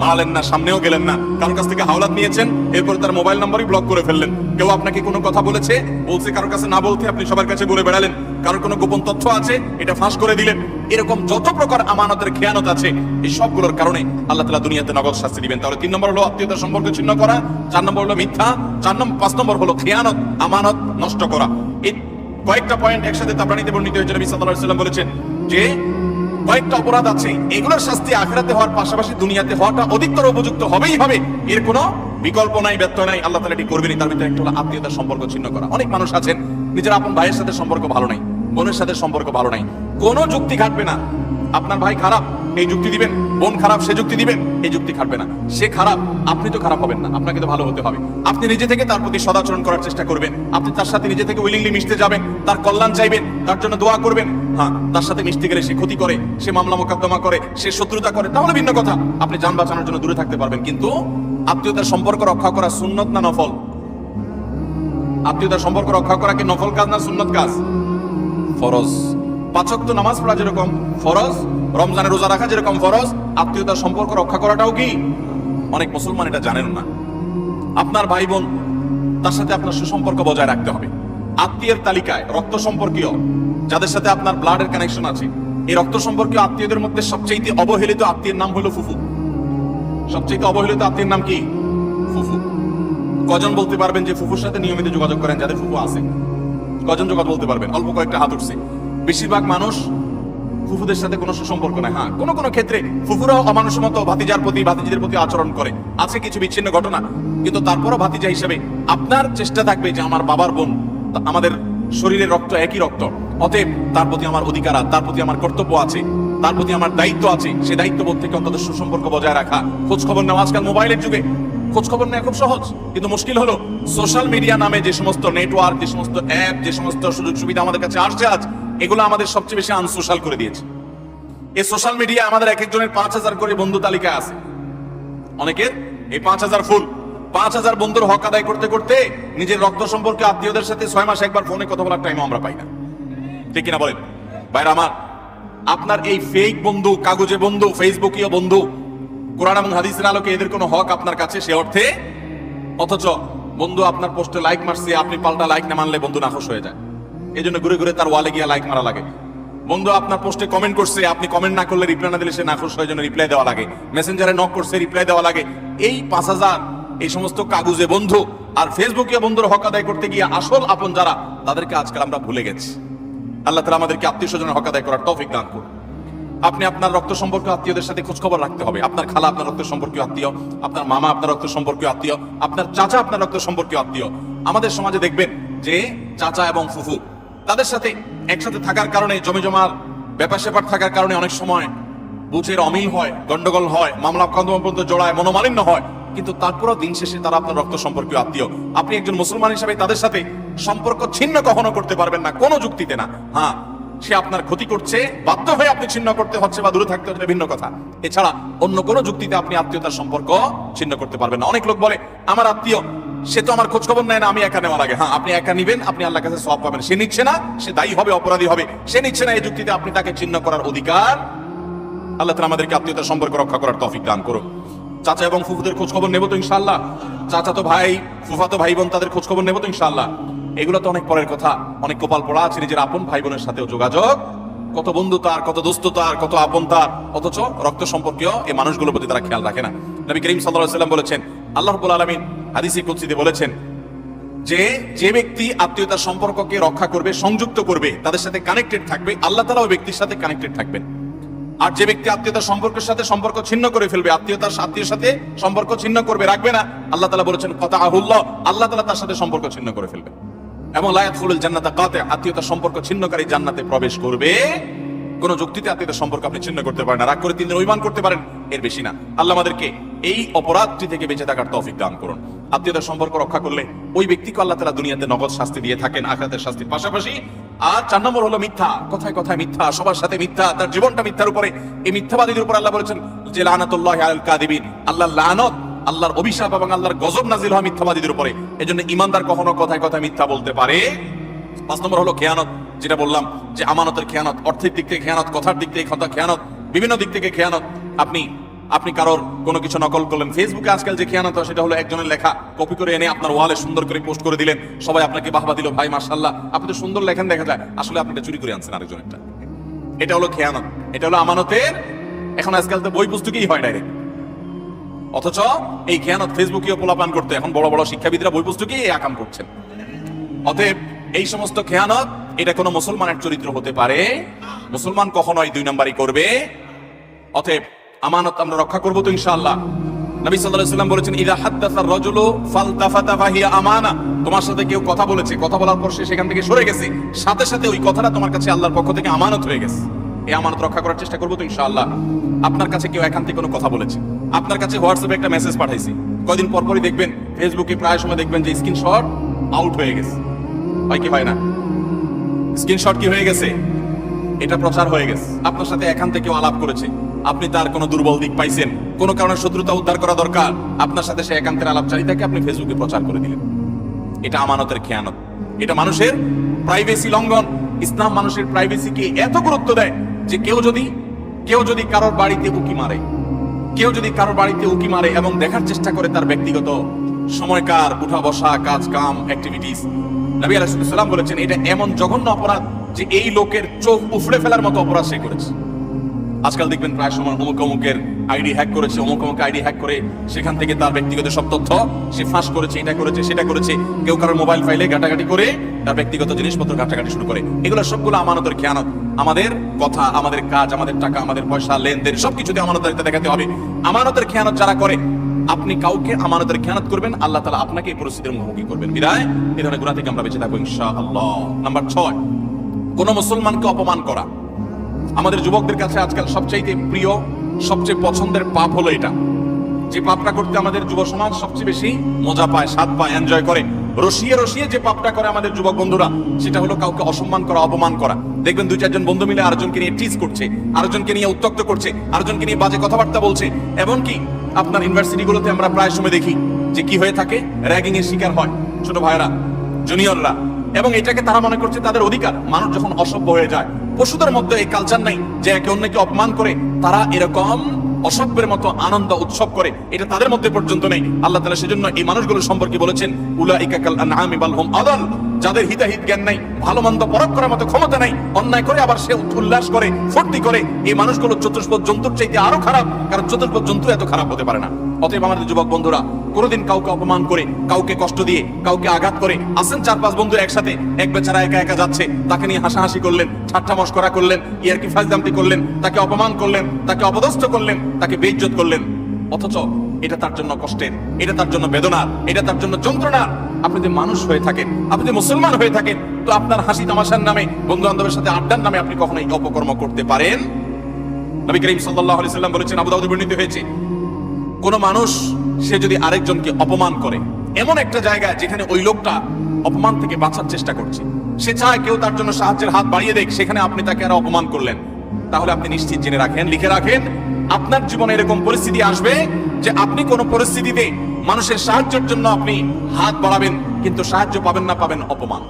মারালেন না, সামনেও গেলেন না, কারোর কাছ থেকে হাওলাত নিয়েছেন, এরপর তার মোবাইল নাম্বারই ব্লক করে ফেললেন। কেউ আপনাকে কোনো কথা বলেছে, কারোর কাছে না বলতে আপনি সবার কাছে বলে বেড়ালেন, কারোর কোনো গোপন তথ্য আছে, এটা ফাঁস করে দিলেন। এরকম যত প্রকার আমানতের খেয়ানত আছে, এই সবগুলোর কারণে আল্লাহ তাআলা দুনিয়াতে নগদ শাস্তি দিবেন। তাহলে 3 নম্বর হলো আত্মীয়তার সম্পর্ক ছিন্ন করা, 4 নম্বর হলো মিথ্যা, 5 নম্বর হলো খেয়ানত, আমানত নষ্ট করা। এই কয়েকটা পয়েন্ট একসাথে তাবরানীতে বর্ণিত হয়েছে। নবী সাল্লাল্লাহু আলাইহি ওয়াসাল্লাম বলেছেন যে কয়েকটা অপরাধ আছে, এগুলোর শাস্তি আখিরাতে হওয়ার পাশাপাশি দুনিয়াতে হওয়াটা অধিকতর উপযুক্ত হবেই হবে, এর কোনো বিকল্প নাই, ব্যত্যয় নাই। আল্লাহ তাআলা এটি করবেনই। তার ভিতরে একটা হলো আত্মীয়তার সম্পর্ক ছিন্ন করা। অনেক মানুষ আছেন নিজের আপন ভাইয়ের সাথে সম্পর্ক ভালো নাই, বোনের সাথে সম্পর্ক ভালো নাই, কোনো যুক্তি খাটবে না। আপনার ভাই খারাপ, এই যুক্তি দিবেন, বোন খারাপ, সে যুক্তি দিবেন, এই যুক্তি খাটবে না। সে খারাপ, আপনি তো খারাপ হবেন না, আপনাকে তো ভালো হতে হবে। আপনি নিজে থেকে তার প্রতি সদাচরণ করার চেষ্টা করবেন, আপনি তার সাথে নিজে থেকে উইলিংলি মিশতে যাবেন, তার কল্যাণ চাইবেন, তার জন্য দোয়া করবেন। হ্যাঁ, তার সাথে মিশতে গেলে সে ক্ষতি করে, সে মামলা মোকদ্দমা করে, সে শত্রুতা করে, তাহলে ভিন্ন কথা, আপনি জান বাঁচানোর জন্য দূরে থাকতে পারবেন। কিন্তু আত্মীয়তার সম্পর্ক রক্ষা করা সুন্নত না নফল? আত্মীয়তার সম্পর্ক রক্ষা করা কি নফল কাজ না সুন্নত কাজ? ফরজ। 5 ওয়াক্ত নামাজ পড়া যেরকম ফরজ, রমজানের রোজা রাখা যেরকম ফরজ, আত্মীয়তার সম্পর্ক রক্ষা করাটাও কি? অনেক মুসলমান এটা জানেন না। আপনার ভাই বোন, তার সাথে আপনার সুসম্পর্ক বজায় রাখতে হবে। আত্মীয়ের তালিকায় রক্ত সম্পর্কীয় যাদের সাথে আপনার ব্লাডের কানেকশন আছে, এই রক্ত সম্পর্কীয় আত্মীয়দের মধ্যে সবচেয়ে অবহেলিত আত্মীয়ের নাম হলো ফুফু। সবচেয়ে অবহেলিত আত্মীয়ের নাম কি? ফুফু। কজন বলতে পারবেন যে ফুফুর সাথে নিয়মিত যোগাযোগ করেন যাদের ফুফু আছে? কজন যোগাযোগ বলতে পারবেন? অল্প কয়েকটা হাত উঠছে। বেশিরভাগ মানুষ ফুফুদের সাথে কোনো সুসম্পর্ক নাই। হ্যাঁ, কোন কোন ক্ষেত্রে ফুফুরাও অমানুষের মতো ভাতিজার প্রতি, ভাতিজিদের প্রতি আচরণ করে, আছে কিছু বিচ্ছিন্ন ঘটনা, কিন্তু তারপরও ভাতিজা হিসেবে আপনার চেষ্টা থাকবে যে আমার বাবার বোন, আমাদের শরীরের রক্ত একই রক্ত, অতএব তার প্রতি আমার অধিকার, তার প্রতি আমার কর্তব্য আছে, তার প্রতি আমার দায়িত্ব আছে। সেই দায়িত্ববোধ থেকে অন্তত সুসম্পর্ক বজায় রাখা, খোঁজ খবর নেওয়া। আজকাল মোবাইলের যুগে খোঁজ খবর নেওয়া খুব সহজ, কিন্তু মুশকিল হলো সোশ্যাল মিডিয়া নামে যে সমস্ত নেটওয়ার্ক, যে সমস্ত অ্যাপ, যে সমস্ত সুযোগ সুবিধা আমাদের কাছে আসছে আজ, এগুলো আমাদের সবচেয়ে বেশি আনসোশ্যাল করে দিয়েছে। এই সোশ্যাল মিডিয়া আমাদের এক একজনের 5000 করে বন্ধু তালিকা আছে। অনেকের এই 5000 ফুল, 5000 বন্ধুর হক আদায় করতে করতে নিজের রক্ত সম্পর্কে আত্মীয়দের সাথে 6 মাসে একবার ফোনে কথা বলার টাইম আমরা পাই না। ঠিক কিনা বলেন ভাইরা আমার? আপনার এই ফেক বন্ধু, কাগজে বন্ধু, ফেসবুকীয় বন্ধু, কোরআন এবং হাদিসের আলোকে এদের কোনো হক আপনার কাছে সে অর্থে, অথচ বন্ধু আপনার পোস্টে লাইক মারছে, আপনি পাল্টা লাইক না মানলে বন্ধু নাখোশ হয়ে যায়। এই জন্য ঘুরে ঘুরে তার ওয়ালে গিয়ে লাইক মারা লাগে। বন্ধু আপনার পোস্টে কমেন্ট করছে, আপনি কমেন্ট না করলে, রিপ্লাই না দিলে সে নাখোশ হয়ে জন্য রিপ্লাই দেওয়া লাগে। মেসেঞ্জারে নক করছে, রিপ্লাই দেওয়া লাগে। এই 5000 এই সমস্ত কাগজে বন্ধু আর ফেসবুকে বন্ধুর হক আদায় করতে গিয়ে আসল আপন যারা, তাদেরকে আজকাল আমরা ভুলে গেছি। আল্লাহ তাআলা আমাদেরকে আত্মীয় স্বজনের হক আদায় করার তৌফিক দান করুন। আপনি আপনার রক্ত সম্পর্কীয় আত্মীয়দের সাথে খোঁজ খবর রাখতে হবে। আপনার খালা আপনার রক্ত সম্পর্কীয় আত্মীয়, আপনার মামা আপনার রক্ত সম্পর্কীয় আত্মীয়, আপনার চাচা আপনার রক্ত সম্পর্কীয় আত্মীয়। আমাদের সমাজে দেখবেন যে চাচা এবং ফুফু, তাদের সাথে একসাথে থাকার কারণে, জমি জমার ব্যাপার স্যাপার থাকার কারণে অনেক সময় বুঝের অমিল হয়, গন্ডগোল হয়, মামলা কদম পর্যন্ত জড়ায়, মনোমালিন্য হয়। কিন্তু তারপরও দিন শেষে তারা আপনার রক্ত সম্পর্কীয় আত্মীয়। আপনি একজন মুসলমান হিসাবে তাদের সাথে সম্পর্ক ছিন্ন কখনো করতে পারবেন না, কোনো যুক্তিতে না। হ্যাঁ, সে আপনার ক্ষতি করছে, বাধ্য হয়ে আপনি ছিন্ন করতে হচ্ছে বা দূরে থাকতে হচ্ছে, ভিন্ন কথা। এছাড়া অন্য কোনো যুক্তিতে আপনি আত্মীয়তার সম্পর্ক ছিন্ন করতে পারবেন না। অনেক লোক বলে আমার আত্মীয়, সে তো আমার খোঁজ খবর নেয় না, আমি একা নেওয়া লাগে। হ্যাঁ, আপনি একা নিবেন, আপনি আল্লাহর কাছে সওয়াব পাবেন। সে নিচ্ছে না, সে দায়ী হবে, অপরাধী হবে। সে নিচ্ছে না, এই যুক্তিতে আপনি তাকে ছিন্ন করার অধিকার। আল্লাহ তাআলা আমাদেরকে আত্মীয়তার সম্পর্ক রক্ষা করার তৌফিক দান করুন। চাচা এবং ফুফুদের খোঁজ খবর নেব তো ইনশাআল্লাহ? চাচা তো ভাই, ফুফাতো ভাই বোন, তাদের খোঁজ খবর নেব তো ইনশাআল্লাহ? এগুলো তো অনেক পরের কথা, অনেক কপাল পড়া আছে নিজের আপন ভাই বোনের সাথেও যোগাযোগ, কত বন্ধু তার, কত দোস্ত তার, কত আপন তার, অথচ রক্ত সম্পর্কীয় এই মানুষগুলোর প্রতি তারা খেয়াল রাখে না। নবী করিম সাল্লাল্লাহু আলাইহি ওয়াসাল্লাম বলেছেন, আল্লাহ রাব্বুল আলামিন হাদিসে কুদসিতে বলেছেন যে যে ব্যক্তি আত্মীয়তার সম্পর্ককে রক্ষা করবে, সংযুক্ত করবে, তাদের সাথে কানেক্টেড থাকবে, আল্লাহ তাআলা ওই ব্যক্তির সাথে কানেক্টেড থাকবেন। আর যে ব্যক্তি আত্মীয়তার সম্পর্কের সাথে সম্পর্ক ছিন্ন করে ফেলবে, আত্মীয়ের সাথে সম্পর্ক ছিন্ন করবে, রাখবে না, আল্লাহ তাআলা বলেছেন কাতাআহুল্লাহ, আল্লাহ তাআলা তার সাথে সম্পর্ক ছিন্ন করে ফেলবে। এবং লা ইয়াদখুলুল জান্নাতা কাতি', আত্মীয়তার সম্পর্ক ছিন্নকারী জান্নাতে প্রবেশ করবে। কোন যুক্তিতে আত্মীয়তার সম্পর্ক আপনি ছিন্ন করতে পারেন না, রাগ করে 3 দিন অভিমান করতে পারেন, এর বেশি না। আল্লাহ আমাদেরকে এই অপরাধটি থেকে বেঁচে থাকার তৌফিক দান করুন। আত্মীয়তার সম্পর্ক রক্ষা করলে ওই ব্যক্তিকে আল্লাহ তাআলা দুনিয়াতে নগদ শাস্তি দিয়ে থাকেন, আখিরাতের শাস্তির পাশাপাশি। আর 4 নম্বর হলো মিথ্যা, কথায় কথায় মিথ্যা, সবার সাথে মিথ্যা, তার জীবনটা মিথ্যার উপরে। এই মিথ্যাবাদীদের উপর আল্লাহ বলেছেন যে লানাতুল্লাহি আলাল কাযিবিন, আল্লাহর লানত, আল্লাহর অভিশাপ এবং আল্লাহর গজব নাজিল হয় মিথ্যাবাদীদের উপরে। এজন্য ঈমানদার কখনো কথায় কথায় মিথ্যা বলতে পারে। 5 নম্বর হলো খেয়ানত, যেটা বললাম যে আমানতের খেয়ানত, অর্থের দিক থেকে খেয়ানত, কথার দিক থেকে খেয়ানত, বিভিন্ন দিক থেকে খেয়ানত। আপনি কারোর কোনো কিছু নকল করলেন, ফেসবুকে আজকাল যে খেয়ানত হয় সেটা হলো একজনের লেখা কপি করে এনে আপনার ওয়ালে সুন্দর করে পোস্ট করে দিলেন, সবাই আপনাকে বাহবা দিল, ভাই মাশাআল্লাহ আপনি তো সুন্দর লেখেন, দেখা যায় আসলে আপনি এটা চুরি করে আনছেন আরেকজনেরটা। এটা হলো খেয়ানত, এটা হলো আমানতের। এখন আজকাল তো বই পুস্তকেই হয় ডাইরেক্ট, অথচ এই খেয়ানত ফেসবুকেও পোলাপান করতে এখন বড় বড় শিক্ষাবিদরা বই পুস্তকেই এই আকাম করছেন। অতএব এই সমস্ত খেয়ানত, এটা কোনো মুসলমানের চরিত্র হতে পারে? মুসলমান কখনোই 2 নম্বরই করবে। অতএব আমানত আমরা রক্ষা করব তো ইনশাআল্লাহ। নবী সাল্লাল্লাহু আলাইহি ওয়াসাল্লাম বলেছেন, ইযা হাদাসার রাজুলু ফালতাফাতা ফাহিয়া আমানা, তোমার সাথে কেউ কথা বলেছে, কথা বলার পর সে সেখান থেকে সরে গেছে, সাথে সাথে ওই কথাটা তোমার কাছে আল্লাহর পক্ষ থেকে আমানত হয়ে গেছে। এই আমানত রক্ষা করার চেষ্টা করব তো ইনশাআল্লাহ। আপনার কাছে কেউ একান্তে কোনো কথা বলেছে, আপনার কাছে হোয়াটসঅ্যাপে একটা মেসেজ পাঠাইছে, কয়দিন পর পরই দেখবেন ফেসবুকে প্রায় সময় দেখবেন যে স্ক্রিনশট আউট হয়ে গেছে, হয় কি হয় না? স্ক্রিনশট কি হয়ে গেছে? এটা প্রচার হয়ে গেছে। আপনার সাথে একান্তে কেউ আলাপ করেছে, আপনি তার কোনো দুর্বল দিক পাইছেন, কোনো কারণে শত্রুতা উদ্ধার করা দরকার, আপনার সাথে সে একান্তের আলাপচারিতাকে আপনি ফেসবুকে প্রচার করে দিলেন। এটা আমানতের খেয়ানত, এটা মানুষের প্রাইভেসি লঙ্ঘন। ইসলাম মানুষের প্রাইভেসিকে এত গুরুত্ব দেয় যে কেউ যদি কারোর বাড়িতে উকি মারে এবং দেখার চেষ্টা করে তার ব্যক্তিগত সময়কার উঠা বসা, কাজ কাম, অ্যাক্টিভিটিস, নবী আলাইহিস সালাম বলেছেন এটা এমন জঘন্য অপরাধ যে এই লোকের চোখ উফড়ে ফেলার মতো অপরাধ সে করেছে। আজকাল দেখবেন প্রায় সময় অমুকের আইডি হ্যাক করেছে, অমুক আইডি হ্যাক করে সেখান থেকে তার ব্যক্তিগত সব তথ্য সে ফাঁস করেছে, এটা করেছে সেটা করেছে। কেউ কারোর মোবাইল ফাইলে ঘাটাঘাটি করে তার ব্যক্তিগত জিনিসপত্র ঘাটাঘাটি শুরু করে। এগুলো সবগুলো আমানতের খেয়ানত। আমাদের কথা, আমাদের কাজ, আমাদের টাকা, আমাদের পয়সা, লেনদেন সবকিছুতে আমানতদারিতা দেখাতে হবে। আমানতের খেয়ানত যারা করে, আপনি কাউকে আমানতের খেয়ানত করবেন, আল্লাহ তাআলা আপনাকে এই পরিস্থিতির মুখোমুখি করবেন। বিদায় এই ধরনের গুনাহ থেকে আমরা বেঁচে থাকবো ইনশাআল্লাহ। নাম্বার 6, কোন মুসলমানকে অপমান করা। আমাদের যুবকদের কাছে আজকাল সবচেয়ে প্রিয়, সবচেয়ে পছন্দের পাপ হলো এটা, যে পাপটা করতে আমাদের যুব সমাজ সবচেয়ে বেশি মজা পায়, স্বাদ পায়, এনজয় করে। রসিয়ে যে পাপটা করে আমাদের যুবক বন্ধুরা, সেটা হলো কাউকে অসম্মান করা, অপমান করা। দেখবেন 2-4 জন বন্ধু মিলে আরেকজনকে নিয়ে টিজ করছে, আরেকজনকে নিয়ে উত্ত্যক্ত করছে, আরেকজনকে নিয়ে বাজে কথাবার্তা বলছে। এমনকি আপনার ইউনিভার্সিটিগুলোতে আমরা প্রায় সময় দেখি যে কি হয়ে থাকে, র্যাগিং এর শিকার হয় ছোট ভাইরা, জুনিয়ররা, এবং এটাকে তারা মনে করছে তাদের অধিকার। মানুষ যখন অসভ্য হয়ে যায়, পশুদের মধ্যে এই কালচার নাই যে একে অন্যকে অপমান করে তারা এরকম অসভ্যের মতো আনন্দ উৎসব করে, এটা তাদের মধ্যে পর্যন্ত নেই। আল্লাহ তাআলা সেজন্য এই মানুষগুলোর সম্পর্কে বলেছেন, উলাইকা কাল আনআমি বাল হুম আদাল, যাদের হিতাহিত জ্ঞান নাই, ভালো মন্দ পরখ করার মতো ক্ষমতা নাই, অন্যায় করে আবার সে উল্লাস করে, ফুর্তি করে, এই মানুষগুলো চতুষ্পদ জন্তুর চাইতে আরো খারাপ, কারণ চতুষ্পদ জন্তু এত খারাপ হতে পারে না। অতএব আমাদের যুবক বন্ধুরা, কোনোদিন কাউকে অপমান করে, কাউকে কষ্ট দিয়ে, কাউকে আঘাত করে, আসেন 4-5 বন্ধু একসাথে, এক বেচারা একা একা যাচ্ছে, তাকে নিয়ে হাসাহাসি করলেন, ঠাট্টা মশকরা করলেন, ইয়ারকি ফাজলামতি করলেন, তাকে অপমান করলেন, তাকে অপদস্থ করলেন, তাকে বেইজ্জত করলেন, অথচ এটা তার জন্য কষ্টের, এটা তার জন্য বেদনার, এটা তার জন্য যন্ত্রণার। আপনি যদি মানুষ হয়ে থাকেন, আপনি যদি মুসলমান হয়ে থাকেন, তো আপনার হাসি তামাশার নামে, বন্ধু বান্ধবের সাথে আড্ডার নামে আপনি কখনো এই অপকর্ম করতে পারেন? নবী করিম সাল্লাল্লাহু আলাইহি সাল্লাম বলেছেন, আবু দাউদে বর্ণিত হয়েছে, কোন মানুষ সে যদি আরেকজনকে অপমান করে এমন একটা জায়গায় যেখানে ওই লোকটা অপমান থেকে বাঁচার চেষ্টা করছে, সে চায় কেউ তার জন্য সাহায্যের হাত বাড়িয়ে দেখ, সেখানে আপনি তাকে আরো অপমান করলেন, তাহলে আপনি নিশ্চিত জেনে রাখেন, লিখে রাখেন, আপনার জীবনে এরকম পরিস্থিতি আসবে যে আপনি কোন পরিস্থিতিতে মানুষের সাহায্যের জন্য আপনি হাত বাড়াবেন, কিন্তু সাহায্য পাবেন না, পাবেন অপমান।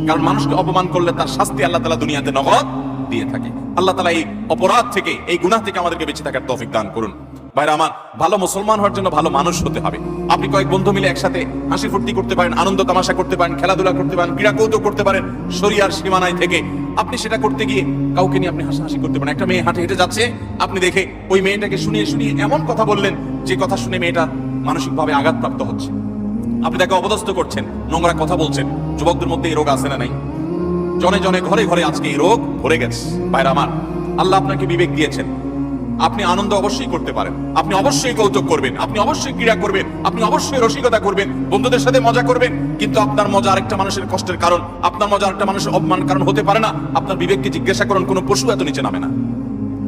কারণ মানুষকে অপমান করলে তার শাস্তি আল্লাহ তাআলা দুনিয়াতে নগদ দিয়ে থাকে। আল্লাহ তাআলা এই অপরাধ থেকে, এই গুনাহ থেকে আমাদেরকে বেঁচে থাকার তৌফিক দান করুন। ভাইরা আমার, ভালো মুসলমান হওয়ার জন্য ভালো মানুষ হতে হবে। আপনি কয়েক বন্ধু মিলে একসাথে হাসি ফুর্তি করতে পারেন, আনন্দ তামাশা করতে পারেন, খেলাধুলা করতে পারেন, ক্রীড়া কৌতুক করতে পারেন, শরিয়ার সীমানায় থেকে আপনি সেটা করতে গিয়ে কাউকে নিয়ে আপনি হাসাহাসি করতে পারেন। একটা মেয়ে হাঁটে হেঁটে যাচ্ছে, আপনি দেখে ওই মেয়েটাকে শুনিয়ে শুনিয়ে এমন কথা বললেন যে কথা শুনে মেয়েটা মানসিকভাবে আঘাতপ্রাপ্ত হচ্ছে, আপনি তাকে অপদস্থ করছেন, নোংরা কথা বলছেন। যুবকদের মধ্যে এই রোগ আছে না নাই? জনে জনে ঘরে ঘরে আজকে এই রোগ ভরে গেছে। ভাইরা আমার, আল্লাহ আপনাকে বিবেক দিয়েছেন, আপনি আনন্দ অবশ্যই করতে পারেন, আপনি অবশ্যই কৌতুক করবেন, আপনি অবশ্যই ক্রীড়া করবেন, আপনি অবশ্যই রসিকতা করবেন, বন্ধুদের সাথে মজা করবেন, কিন্তু আপনার মজা আরেকটা মানুষের কষ্টের কারণ, আপনার মজা আরেকটা মানুষের অপমান কারণ হতে পারে না। আপনার বিবেককে জিজ্ঞাসা করুন, কোন পশু এত নিচে নামে না।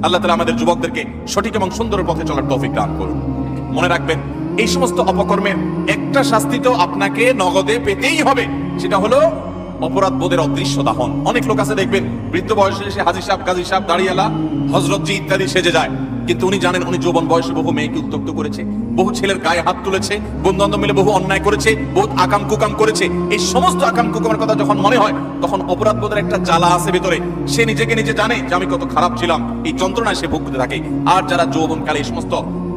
আল্লাহ তাআলা আমাদের যুবকদেরকে সঠিক এবং সুন্দর পথে চলার তৌফিক দান করুন। মনে রাখবেন, এই সমস্ত অপকর্মের একটা শাস্তি তো আপনাকে নগদে পেতেই হবে, সেটা হলো অপরাধ বোধের অদৃশ্য দাহন। অনেক লোক আছে দেখবেন, বৃদ্ধ বয়সে এসে হাজী সাহেব, গাজী সাহেব, দাড়িয়ালা, হযরতজি ইত্যাদি সেজে যায়, কিন্তু উনি জানেন উনি যৌবন বয়সে বহু মেয়েকে উত্ত্যক্ত করেছে, বহু ছেলের গায়ে হাত তুলেছে, বন্ধু বান্ধব মিলে বহু অন্যায় করেছে, বহুত আকাম কুকাম করেছে। এই সমস্ত আকাম কুকামের কথা যখন মনে হয়, তখন অপরাধ বোধের একটা জ্বালা আছে ভেতরে, সে নিজেকে নিজে জানে যে আমি কত খারাপ ছিলাম, এই যন্ত্রণায় সে ভুগতে থাকে। আর যারা যৌবনকালে এই সমস্ত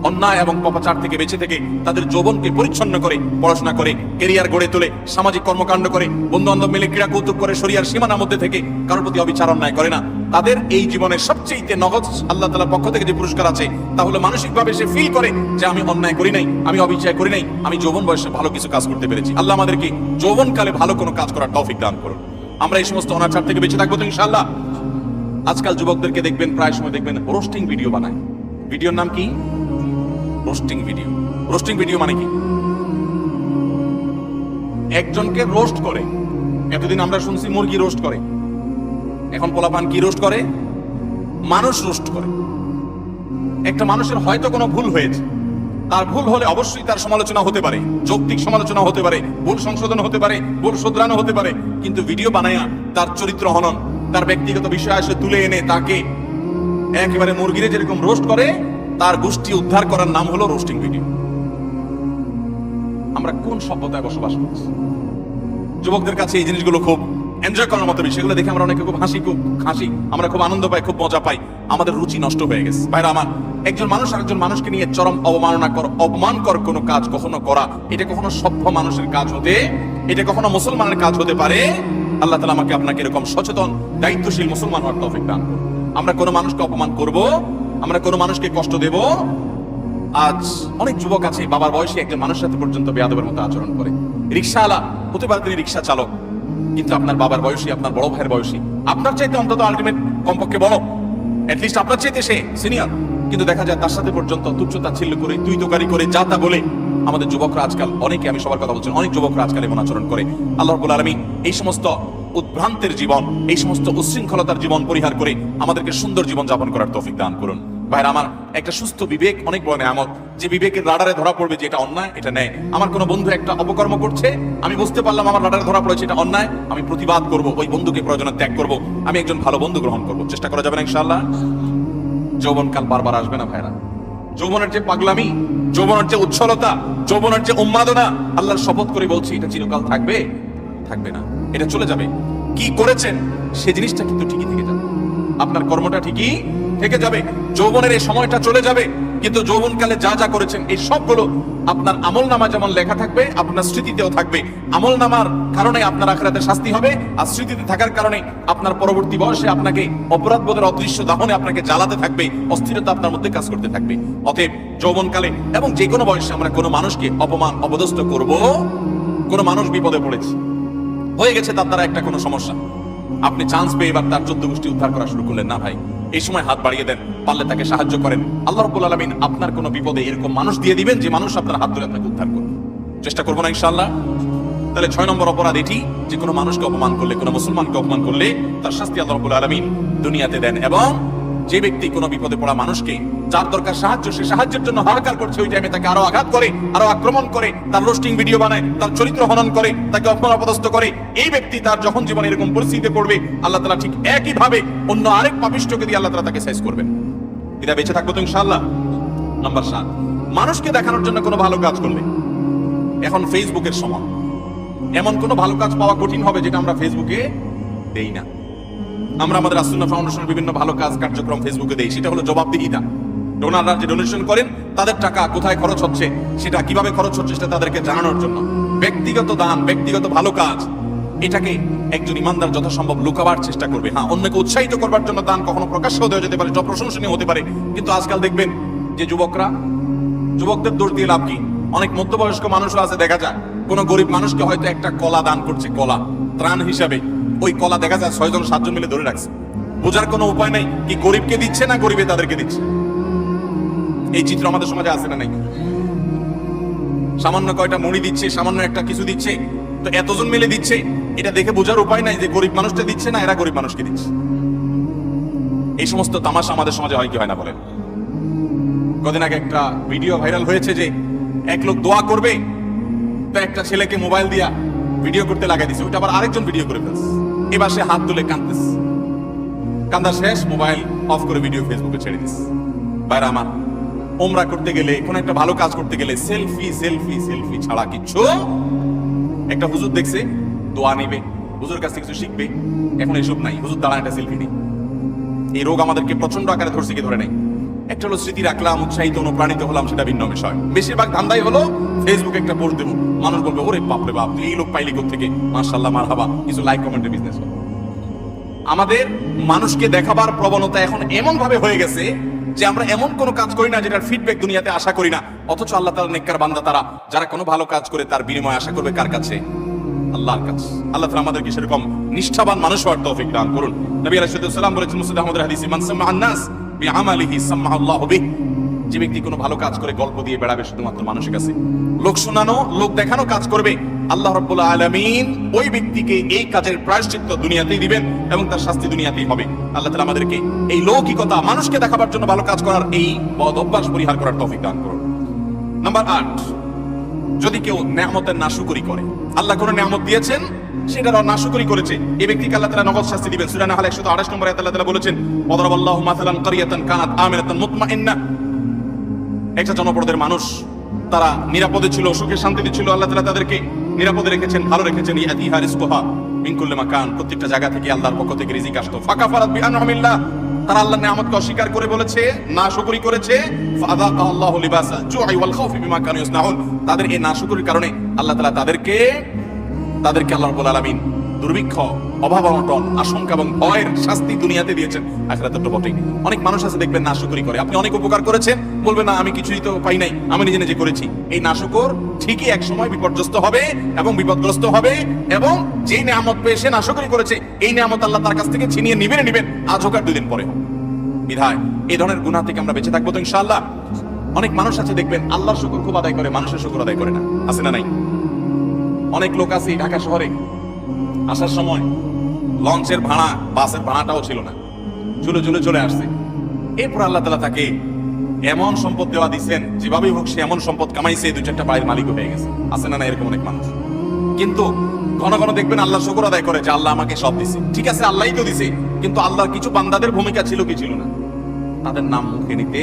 অন্যায় এবং পাপাচার থেকে বেঁচে থেকে তাদের যৌবনকে পরিচ্ছন্ন করে পড়াশোনা করে ক্যারিয়ার গড়ে তোলে, সামাজিক কর্মকাণ্ড করে, বন্ধু বান্ধব মিলে ক্রীড়া কৌতুক করে, শরিয়ার সীমানার মধ্যে থেকে কারোর প্রতি অবিচার অন্যায় করে না, তাদের এই জীবনের সবচেয়ে নগদ আল্লাহ তাআলার পক্ষ থেকে যে পুরস্কার আছে, তাহলে মানসিকভাবে সে ফিল করে যে আমি অন্যায় করি নাই, আমি অবিচার করি নাই, আমি যৌবন বয়সে ভালো কিছু কাজ করতে পেরেছি। আল্লাহ আমাদেরকে যৌবনকালে ভালো কোনো কাজ করার তৌফিক দান করুন। আমরা এই সমস্ত অনাচার থেকে বেঁচে থাকবো তো ইনশাআল্লাহ। আজকাল যুবকদেরকে দেখবেন, প্রায় সময় দেখবেন রোস্টিং ভিডিও বানায়। ভিডিওর নাম কি? Roasting video. রোস্টিং ভিডিও মানে কি? একজনকে রোস্ট করে। এতদিন আমরা শুনছি মুরগি রোস্ট করে, এখন পোলাপান কি রোস্ট করে? মানুষ রোস্ট করে। একটা মানুষের হয়তো কোনো ভুল হয়েছে, তার ভুল হলে অবশ্যই তার সমালোচনা হতে পারে, যৌক্তিক সমালোচনা হতে পারে, ভুল সংশোধন হতে পারে, ভুল শুধরানো হতে পারে, কিন্তু ভিডিও বানায়া তার চরিত্র হনন, তার ব্যক্তিগত বিষয় আসে তুলে এনে তাকে একেবারে মুরগিরে যেরকম রোস্ট করে, তার গোষ্ঠী উদ্ধার করার নাম হলো রোস্টিং ভিডিও। আমরা কোন সভ্যতায় বসবাস করছি? যুবকদের কাছে এই জিনিসগুলো খুব এনজয় করার মতো বিষয়। এগুলো দেখে আমরা অনেকে খুব হাসি, আমরা খুব আনন্দ পাই, খুব মজা পাই। আমাদের রুচি নষ্ট হয়ে গেছে। ভাইরা আমার, একজন মানুষ আরেকজন মানুষকে নিয়ে চরম অপমানকর কোনো কাজ কখনো করা, এটা কখনো সভ্য মানুষের কাজ হতে, এটা কখনো মুসলমানের কাজ হতে পারে। আল্লাহ তাআলা আমাকে আপনাকে এরকম সচেতন দায়িত্বশীল মুসলমান হওয়ার তৌফিক দান করুন। আমরা কোনো মানুষকে অপমান করব, আমরা কোনো মানুষকে কষ্ট দেব। আজ অনেক যুবক আছে বাবার বয়সী একজন মানুষের সাথে পর্যন্ত বেয়াদবের মতো আচরণ করে। রিকশাওয়ালা হতে পারে, তিনি রিকশা চালক, কিন্তু আপনার বাবার বয়সী, আপনার বড় ভাইয়ের বয়সী, আপনার চাইতে অন্তত আলটিমেট কমপক্ষে বড়, অ্যাটলিস্ট আপনার চাইতে সে সিনিয়র, কিন্তু দেখা যায় তার সাথে পর্যন্ত তুচ্ছ-তাচ্ছিল্য করে, তুই তোকারি করে, যা তা বলে আমাদের যুবকরা আজকাল, অনেকে, আমি সবার কথা বলছি, অনেক যুবকরা আজকাল এমন আচরণ করে। আল্লাহ রাব্বুল আলামিন এই সমস্ত উদ্ভ্রান্তের জীবন, এই সমস্ত উচ্ছৃঙ্খলতার জীবন পরিহার করে আমাদেরকে সুন্দর জীবন যাপন করার তৌফিক দান করুন। ভাইরা আমার, একটা সুস্থ বিবেক অনেক বড় নেয়ামত, যে বিবেকের রাডারে ধরা পড়বে যে এটা অন্যায়, এটা ন্যায়। আমার কোনো বন্ধু একটা অপকর্ম করছে, আমি বুঝতে পারলাম আমার রাডারে ধরা পড়েছে এটা অন্যায়, আমি প্রতিবাদ করব, ওই বন্ধুকে প্রয়োজনে ত্যাগ করব, আমি একজন ভালো বন্ধু গ্রহণ করব। চেষ্টা করা যাবে না ইনশাআল্লাহ? যৌবনকাল বারবার আসবে না ভাইরা। যৌবনের যে পাগলামি, যৌবনের যে উচ্ছলতা, যৌবনের যে উন্মাদনা, আল্লাহর শপথ করে বলছি এটা চিরকাল থাকবে? থাকবে না, এটা চলে যাবে। কি করেছেন সে জিনিসটা কিন্তু ঠিকই থেকে যাবে, আপনার কর্মটা ঠিকই থেকে যাবে। যৌবনের এই সময়টা চলে যাবে, কিন্তু যৌবনকালে যা যা করেছেন এই সবগুলো আপনার আমলনামা যেমন লেখা থাকবে, আপনার স্মৃতিতেও থাকবে। আমলনামার কারণে আপনার আখিরাতে শাস্তি হবে, আর স্মৃতিতে থাকার কারণে আপনার পরবর্তী বয়সে আপনাকে অপরাধবোধের অদৃশ্য দাহনে আপনাকে জ্বালাতে থাকবে, অস্থিরতা আপনার মধ্যে কাজ করতে থাকবে। অতএব যৌবনকালে এবং যে কোনো বয়সে আমরা কোনো মানুষকে অপমান অপদস্থ করব, কোনো মানুষ বিপদে পড়েছে, হয়ে গেছে তার দ্বারা একটা কোনো সমস্যা, আপনি চান্স পেয়ে এবার তার 14 গোষ্ঠী উদ্ধার করা শুরু করলেন না ভাই। এই সময় হাত বাড়িয়ে দেন, পারলে তাকে সাহায্য করেন। আল্লাহ রাব্বুল আলামিন আপনার কোনো বিপদে এরকম মানুষ দিয়ে দিবেন যে মানুষ আপনার হাত ধরে আপনাকে উদ্ধার করবে। চেষ্টা করবো না ইনশাআল্লাহ? তাহলে 6 নম্বর অপরাধ এটি, যে কোনো মানুষকে অপমান করলে, কোনো মুসলমানকে অপমান করলে তার শাস্তি আল্লাহ রাব্বুল আলামিন দুনিয়াতে দেন। এবং যে ব্যক্তি কোনো বিপদে পড়া মানুষকে, যার দরকার সাহায্য, সে সাহায্যের জন্য হাহাকার করছে, ওই টাইমে তাকে আরো আঘাত করে, আরো আক্রমণ করে, তার রোস্টিং ভিডিও বানায়, তার চরিত্র হনন করে, তাকে অপমান অপদস্থ করে, এই ব্যক্তি তার যখন জীবনে এরকম পরিস্থিতিতে পড়বে, আল্লাহ তাআলা ঠিক একই ভাবে অন্য আরেক পাপিষ্ঠকে দিয়ে আল্লাহ তাআলা তাকে সাইজ করবেন। এটা বেঁচে থাকবো তো ইনশাআল্লাহ? নাম্বার 7, মানুষকে দেখানোর জন্য কোনো ভালো কাজ করলে, এখন ফেসবুকের সময়, এমন কোনো ভালো কাজ পাওয়া কঠিন হবে যেটা আমরা ফেসবুকে দেই না। আমরা আমাদের আসুন্নাহ ফাউন্ডেশনের বিভিন্ন ভালো কাজ কার্যক্রম ফেসবুকে দেই, সেটা হলো জবাবদিহিতা। ডোনাররা যে ডোনেশন করেন তাদের টাকা কোথায় খরচ হচ্ছে, সেটা কিভাবে খরচ হচ্ছে সেটা তাদেরকে জানানোর জন্য। ব্যক্তিগত দান, ব্যক্তিগত ভালো কাজ, এটাকে একজন ইমানদার যথাসম্ভব লুকাবার চেষ্টা করবে। হ্যাঁ, অন্যকে উৎসাহিত করবার জন্য দান কখনো প্রকাশ্য হতে যেতে পারে, প্রশংসনীয় হতে পারে, কিন্তু আজকাল দেখবেন যে যুবকদের দোষ দিয়ে লাভ কি? অনেক মধ্যবয়স্ক মানুষও আছে, দেখা যায় কোন গরিব মানুষকে হয়তো একটা কলা দান করছে, কলা ত্রাণ হিসাবে, ওই কলা দেখা যায় 6-7 মিলে ধরে রাখছে। বোঝার কোনো উপায় নাই কি গরিবকে দিচ্ছে না গরিবে তাদেরকে দিচ্ছে। এই চিত্র আমাদের সমাজে আছে না নাই? সামান্য কয়টা মুড়ি দিচ্ছে, সামান্য একটা কিছু দিচ্ছে, তো এতজন মিলে দিচ্ছে, এটা দেখে বোঝার উপায় নাই যে গরিব মানুষটা দিচ্ছে না এরা গরিব মানুষকে দিচ্ছে। এই সমস্ত তামাশা আমাদের সমাজে হয় কি হয় না বলেন? কদিন আগে একটা ভিডিও ভাইরাল হয়েছে যে এক লোক দোয়া করবে, তো একটা ছেলেকে মোবাইল দিয়া ভিডিও করতে লাগাই দিছে, ওইটা আবার আরেকজন ভিডিও করে ফেলছে। এবার সে হাত তুলে কাঁদতেছে, কান্দা শেষ, মোবাইল অফ করে ভিডিও ফেসবুকে ছেড়ে দিস। বাইরে আমার ওমরা করতে গেলে, কোন একটা ভালো কাজ করতে গেলে সেলফি সেলফি সেলফি ছাড়া কিচ্ছু। একটা হুজুর দেখছে দোয়া নিবে, হুজুর কাছ থেকে কিছু শিখবে, এখন এসব নাই, হুজুর দাঁড়ান একটা সেলফি নেই। এই রোগ আমাদেরকে প্রচন্ড আকারে ধরছে কি ধরে নাই? একটা হলো স্মৃতি রাখলাম, উৎসাহিত অনুপ্রাণিত হলাম, সেটা ভিন্ন বিষয়। বেশিরভাগ ধান্দাই হলো ফেসবুকে একটা পোস্ট দেবো, মানুষ বলবে ওরে বাপরে বাপ, এই লোক পাইলি থেকে, মাশাআল্লাহ মারহাবা, কিছু লাইক কমেন্টের বিজনেস। আমাদের মানুষকে দেখাবার প্রবণতা এখন এমন ভাবে হয়ে গেছে যে আমরা এমন কোনো কাজ করি না যেটার ফিডব্যাক দুনিয়াতে আশা করি না, অথচ আল্লাহ তাআলা নেককার বান্দা তারা যারা কোনো ভালো কাজ করে তার বিনিময় আশা করবে কার কাছে? আল্লাহর কাছে। আল্লাহ তাআলা আমাদেরকে সেরকম নিষ্ঠাবান মানুষ হওয়ার তৌফিক দান করুন। নবী আলাইহিস সালাম বলেছেন মুসনাদ আহমদের হাদিসে, মান সাম্মাআন নাস বিআমালিহি সাম্মাআল্লাহু বিহি। যে ব্যক্তি কোনো ভালো কাজ করে গল্প দিয়ে বেড়াবে শুধুমাত্র মানুষের কাছে, লোক শোনানো, লোক দেখানো কাজ করবে, আল্লাহ রাব্বুল আলামিন ওই ব্যক্তিকে এই কাজের প্রায়শ্চিত্ত দুনিয়াতেই দিবেন এবং তার শাস্তি দুনিয়াতেই হবে। আল্লাহ তাআলা আমাদেরকে এই লৌকিকতা, মানুষকে দেখাবার জন্য ভালো কাজ করার এই বদ অভ্যাস পরিহার করার তৌফিক দান করুন। নাম্বার 8, যদি কেউ নেয়ামতের নাশুকরি করে, আল্লাহ কোন নেয়ামত দিয়েছেন সেটার নাশুকরি করেছে, এই ব্যক্তিকে আল্লাহ তাআলা নগদ শাস্তি দিবেন। সূরা নাহল 128 নম্বর আয়াতে আল্লাহ তাআলা বলেছেন, ওয়াদারাবাল্লাহু মাসালান কারিয়াতান কানাত আমিনাতান মুতমাইন্না। একটা জনপদের মানুষ, তারা নিরাপদে ছিল, সুখে শান্তিতে ছিল, আল্লাহ তাআলা তাদেরকে নিরাপদে রেখেছেন, ভালো রেখেছেন। ইয়াতিহা রিজকুহা মিন কুল্লি মাকান, প্রত্যেকটা জায়গা থেকে আল্লাহর পক্ষ থেকে রিজিক আসতো। ফাকাফারাত বিআনআমিল্লাহ, তারা আল্লাহর নিয়ামতকে অস্বীকার করে বলেছে, নাশুকরি করেছে। ফাযাকা আল্লাহু লিবাসাল জুই ওয়াল খাউফি বিমা কানু ইয়াসনাউন, তাদের এই নাশুকরির কারণে আল্লাহ তাআলা তাদেরকে আল্লাহ রাব্বুল আলামিন দুর্ভিক্ষ, অভাব অনটন, আশঙ্কা এবং ভয়ের শাস্তি দুনিয়াতে দিয়েছেন, আখিরাতে তো বটেই। অনেক মানুষ আছে দেখবেন নাশুকরি করে, আপনি অনেক উপকার করেছেন, বলবেন না আমি কিছুই তো পাই নাই, আমি নিজে নিজে করেছি। এই নাশুকর ঠিকই এক সময় বিপর্যস্ত হবে এবং বিপদগ্রস্ত হবে, এবং যেই নিয়ামত পেয়ে সে নাশুকরি করেছে, এই নিয়ামত আল্লাহ তার কাছ থেকে ছিনিয়ে নিবেন, আজ হোক আর 2 দিন পরে হোক। বিধায় এই ধরনের গুনাহ থেকে আমরা বেঁচে থাকবো তো ইনশাআল্লাহ। অনেক মানুষ আছে দেখবেন আল্লাহর শুকর খুব আদায় করে, মানুষের শুকর আদায় করে না, আছে না নাই? অনেক লোক আছে ঢাকা শহরে আসার সময় লঞ্চের ভাড়া, বাসের ভাড়াটাও ছিল না, ঝুলে চলে আসছে। এরপর আল্লাহ তাআলা তাকে এমন সম্পদ দেওয়া দিচ্ছেন, যেভাবেই হোক সে এমন সম্পদ কামাইছে, 2-4টা বাড়ির মালিক হয়ে গেছে, আছে না না এরকম অনেক মানুষ? কিন্তু ঘন ঘন দেখবেন আল্লাহ শুকর আদায় করে যে আল্লাহ আমাকে সব দিছে। ঠিক আছে, আল্লাহই তো দিছে, কিন্তু আল্লাহর কিছু বান্দাদের ভূমিকা ছিল কি ছিল না? তাদের নাম মুখে নিতে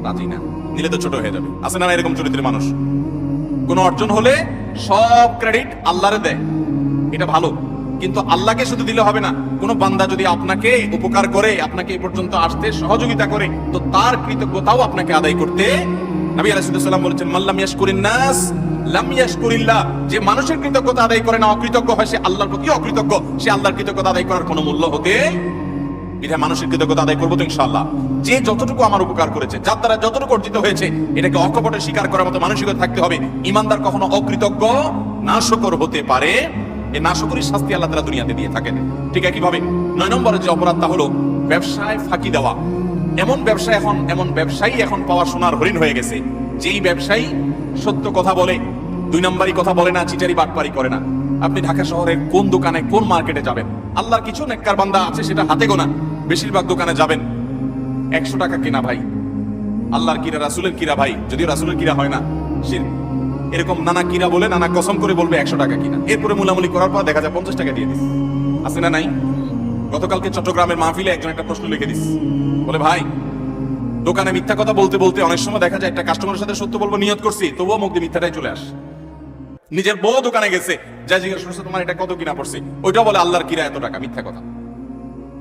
রাজি না, নিলে তো ছোট হয়ে যাবে, আছে না এরকম চরিত্রের মানুষ? কোন অর্জন হলে সব ক্রেডিট আল্লাহরে দেয়, এটা ভালো, কিন্তু আল্লাহকে শুধু দিলে হবে না। কোন বান্দা যদি আপনাকে উপকার করে, আপনাকে এই পর্যন্ত আসতে সহযোগিতা করে, তো তার কৃতজ্ঞতাও আপনাকে আদায় করতে। নবী আলাইহিস সালাম বলেছেন, মাল্লাম ইয়াশকুরিন নাস লাম ইয়াশকুরিল্লাহ, যে মানুষের কৃতজ্ঞতা আদায় করে না, অকৃতজ্ঞ হয়, সে আল্লাহর প্রতি অকৃতজ্ঞ, সে আল্লাহর কৃতজ্ঞতা আদায় করার কোনো মূল্য হতে। বিধায় মানুষের কৃতজ্ঞতা আদায় করবো তো ইনশাআল্লাহ। যে যতটুকু আমার উপকার করেছে, যার দ্বারা যতটুকু অর্জিত হয়েছে, এটাকে অকপটে স্বীকার করার মতো মানসিকতা থাকতে হবে। ইমানদার কখনো অকৃতজ্ঞ, নাশকর হতে পারে, এই নাশকরির শাস্তি আল্লাহ তাআলা দুনিয়াতে দিয়ে থাকেন। ঠিক একইভাবে 9 নম্বরের যে অপরাধটা হলো ব্যবসায় ফাঁকি দেওয়া। এমন ব্যবসায়ী এখন পাওয়া সোনার হরিণ হয়ে গেছে, যেই ব্যবসায়ী সত্য কথা বলে, 2 নম্বরই কথা বলে না, চিটারি বাটপারি করে না। আপনি ঢাকা শহরের কোন দোকানে, কোন মার্কেটে যাবেন, আল্লাহর কিছু নেককার বান্দা আছে সেটা হাতে গোনা, বেশিরভাগ দোকানে যাবেন 100 টাকা কিনা ভাই, আল্লাহর কিরা, রাসূলের কিরা ভাই, যদিও রাসূলের কিরা হয় না, শিরক, এরকম নানা কিরা বলে, নানা কসম করে বলবে 100 টাকা কিনা, এরপরে মুলামুলি করার পর দেখা যায় 50 টাকা দিয়ে দিস, আছে না নাই? গতকালকে চট্টগ্রামের মাহফিলে একজন একটা প্রশ্ন লিখে দিস, বলে ভাই দোকানে মিথ্যা কথা বলতে বলতে অনেক সময় দেখা যায় একটা কাস্টমারের সাথে সত্য বলবো নিয়ত করছি, তবুও মুখ দিয়ে মিথ্যাটাই চলে আসে। নিজের বউ দোকানে গেছে, যা জিজ্ঞাসা করছে তোমার এটা কত কিনা পড়ছে, ওইটা বলে আল্লাহর কিরা এত টাকা, মিথ্যা কথা।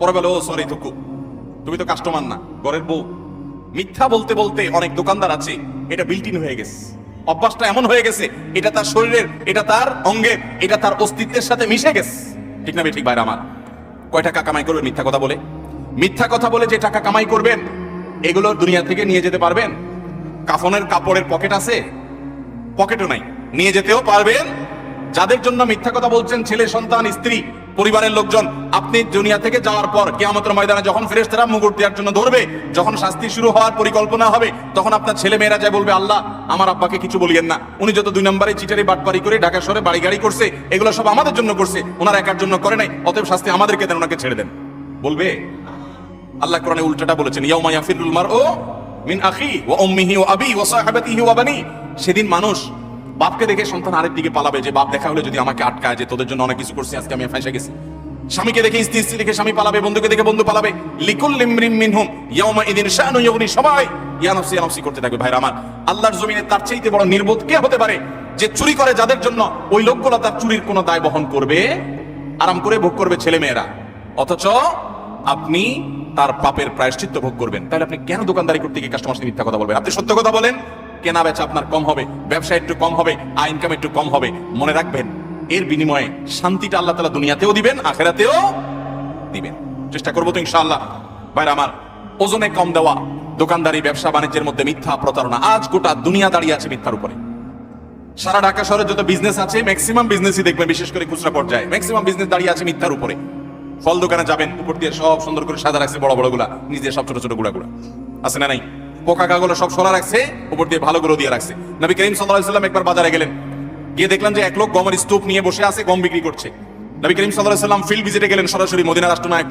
পরে বলে ও সরি থুকু, তুমি তো কাস্টমার না, ঘরের বউ, মিথ্যা বলতে বলতে অনেক দোকানদার আছে এটা বিল্ট ইন হয়ে গেছে, অভ্যাসটা এমন হয়ে গেছে, এটা তার শরীরের, এটা তার অঙ্গের, এটা তার অস্তিত্বের সাথে মিশে গেছে। ঠিক না ঠিক ভাইরা আমার? কয় টাকা কামাই করবেন মিথ্যা কথা বলে? মিথ্যা কথা বলে যে টাকা কামাই করবেন এগুলো দুনিয়া থেকে নিয়ে যেতে পারবেন? কাফনের কাপড়ের পকেট আছে? পকেটও নাই। নিয়ে যেতেও পারবেন? যাদের জন্য মিথ্যা কথা বলছেন, ছেলে সন্তান, স্ত্রী, পরিবারের লোকজন, আপনি দুনিয়া থেকে যাওয়ার পর কিয়ামতের ময়দানে যখন ফেরেশতারা মুকুট দেওয়ার জন্য ধরবে, যখন শাস্তি শুরু হওয়ার পরিকল্পনা হবে, তখন আপনার ছেলে মেয়েরা যায় বলবে, আল্লাহ আমার আব্বাকে কিছু বলিয়েন না, উনি যত 2 নম্বরে চিটারি বাটপারি করে ঢাকা শহরে বাড়ি গাড়ি করছে, এগুলো সব আমাদের জন্য করছে, ওনার একার জন্য করে নাই, অতএব শাস্তি আমাদেরকে দেন, ওনাকে ছেড়ে দেন। বলবে? আল্লাহ কোরআনে উল্টাটা বলেছেন, ইয়াউমা ইয়াফিরুল মারউ মিন আখি ওয়া উম্মিহি ওয়া আবি ওয়া সাহিবাতিহি ওয়া বানি। সেদিন মানুষ বাপকে দেখে সন্তান আরেক দিকে পালাবে, যে বাপ দেখা হলে যদি আমাকে আটকায়, যে তোদের জন্য অনেক কিছু করছি, আজকে আমি ফাঁসে গেছি। স্বামীকে দেখে স্ত্রী, স্ত্রী দেখে স্বামী পালাবে, বন্ধুকে দেখে বন্ধু পালাবে। লিকুল্লি ইমরিন মিনহুম ইয়াউমা ইদিন শানু ইউগনি। সবাই ইয়া নাফসি ইয়া নাফসি করতে থাকবে। ভাইরা আমার, আল্লাহর জমিনে তার চাইতে বড় নির্বোধ কে হতে পারে যে চুরি করে যাদের জন্য ওই লোকগুলো তার চুরির কোনো দায় বহন করবে, আরাম করে ভোগ করবে ছেলে মেয়েরা, অথচ আপনি তার পাপের প্রায়শ্চিত্ত ভোগ করবেন। তাহলে আপনি কেন দোকানদারি করতে গিয়ে কাস্টমার সাথে মিথ্যা কথা বলবেন? আপনি সত্য কথা বলেন, কেনা বেচা আপনার কম হবে, ব্যবসা একটু কম হবে, আয় ইনকাম একটু কম হবে। মনে রাখবেন, এর বিনিময়ে শান্তিটা আল্লাহ তাআলা দুনিয়াতেও দিবেন, আখিরাতেও দিবেন। চেষ্টা করবো তো ইনশাআল্লাহ। ভাইরা আমার, ওজনে কম দেওয়া, দোকানদারি, ব্যবসা বাণিজ্যের মধ্যে মিথ্যা প্রতারণা, আজ গোটা দুনিয়া দাঁড়িয়ে আছে মিথ্যার উপরে। সারা ঢাকা শহরে যত বিজনেস আছে, ম্যাক্সিমাম বিজনেসই দেখবেন, বিশেষ করে খুচরা পর্যায়ে ম্যাক্সিমাম বিজনেস দাঁড়িয়ে আছে মিথ্যার উপরে। ফল দোকানে যাবেন, উপর দিয়ে সব সুন্দর করে সাদা রাখছে, বড় বড় গুলা, নিজে সব ছোট ছোট গুলা গুলা আছে না নাই? পোকা কাগুলো সব সরা রাখছে, উপর দিয়ে ভালো গুলো দিয়ে রাখছে। নবী করিম সাল্লাল্লাহু আলাইহি ওয়াসাল্লাম একবার বাজারে গেলেন, গিয়ে দেখলেন যে এক লোক গমের স্তূপ নিয়ে বসে আছে, গম বিক্রি করছে। নবী করিম সাল্লাল্লাহু আলাইহি ওয়াসাল্লাম ফিল্ড ভিজিটে গেলেন, সরাসরি মদিনার রাষ্ট্রনায়ক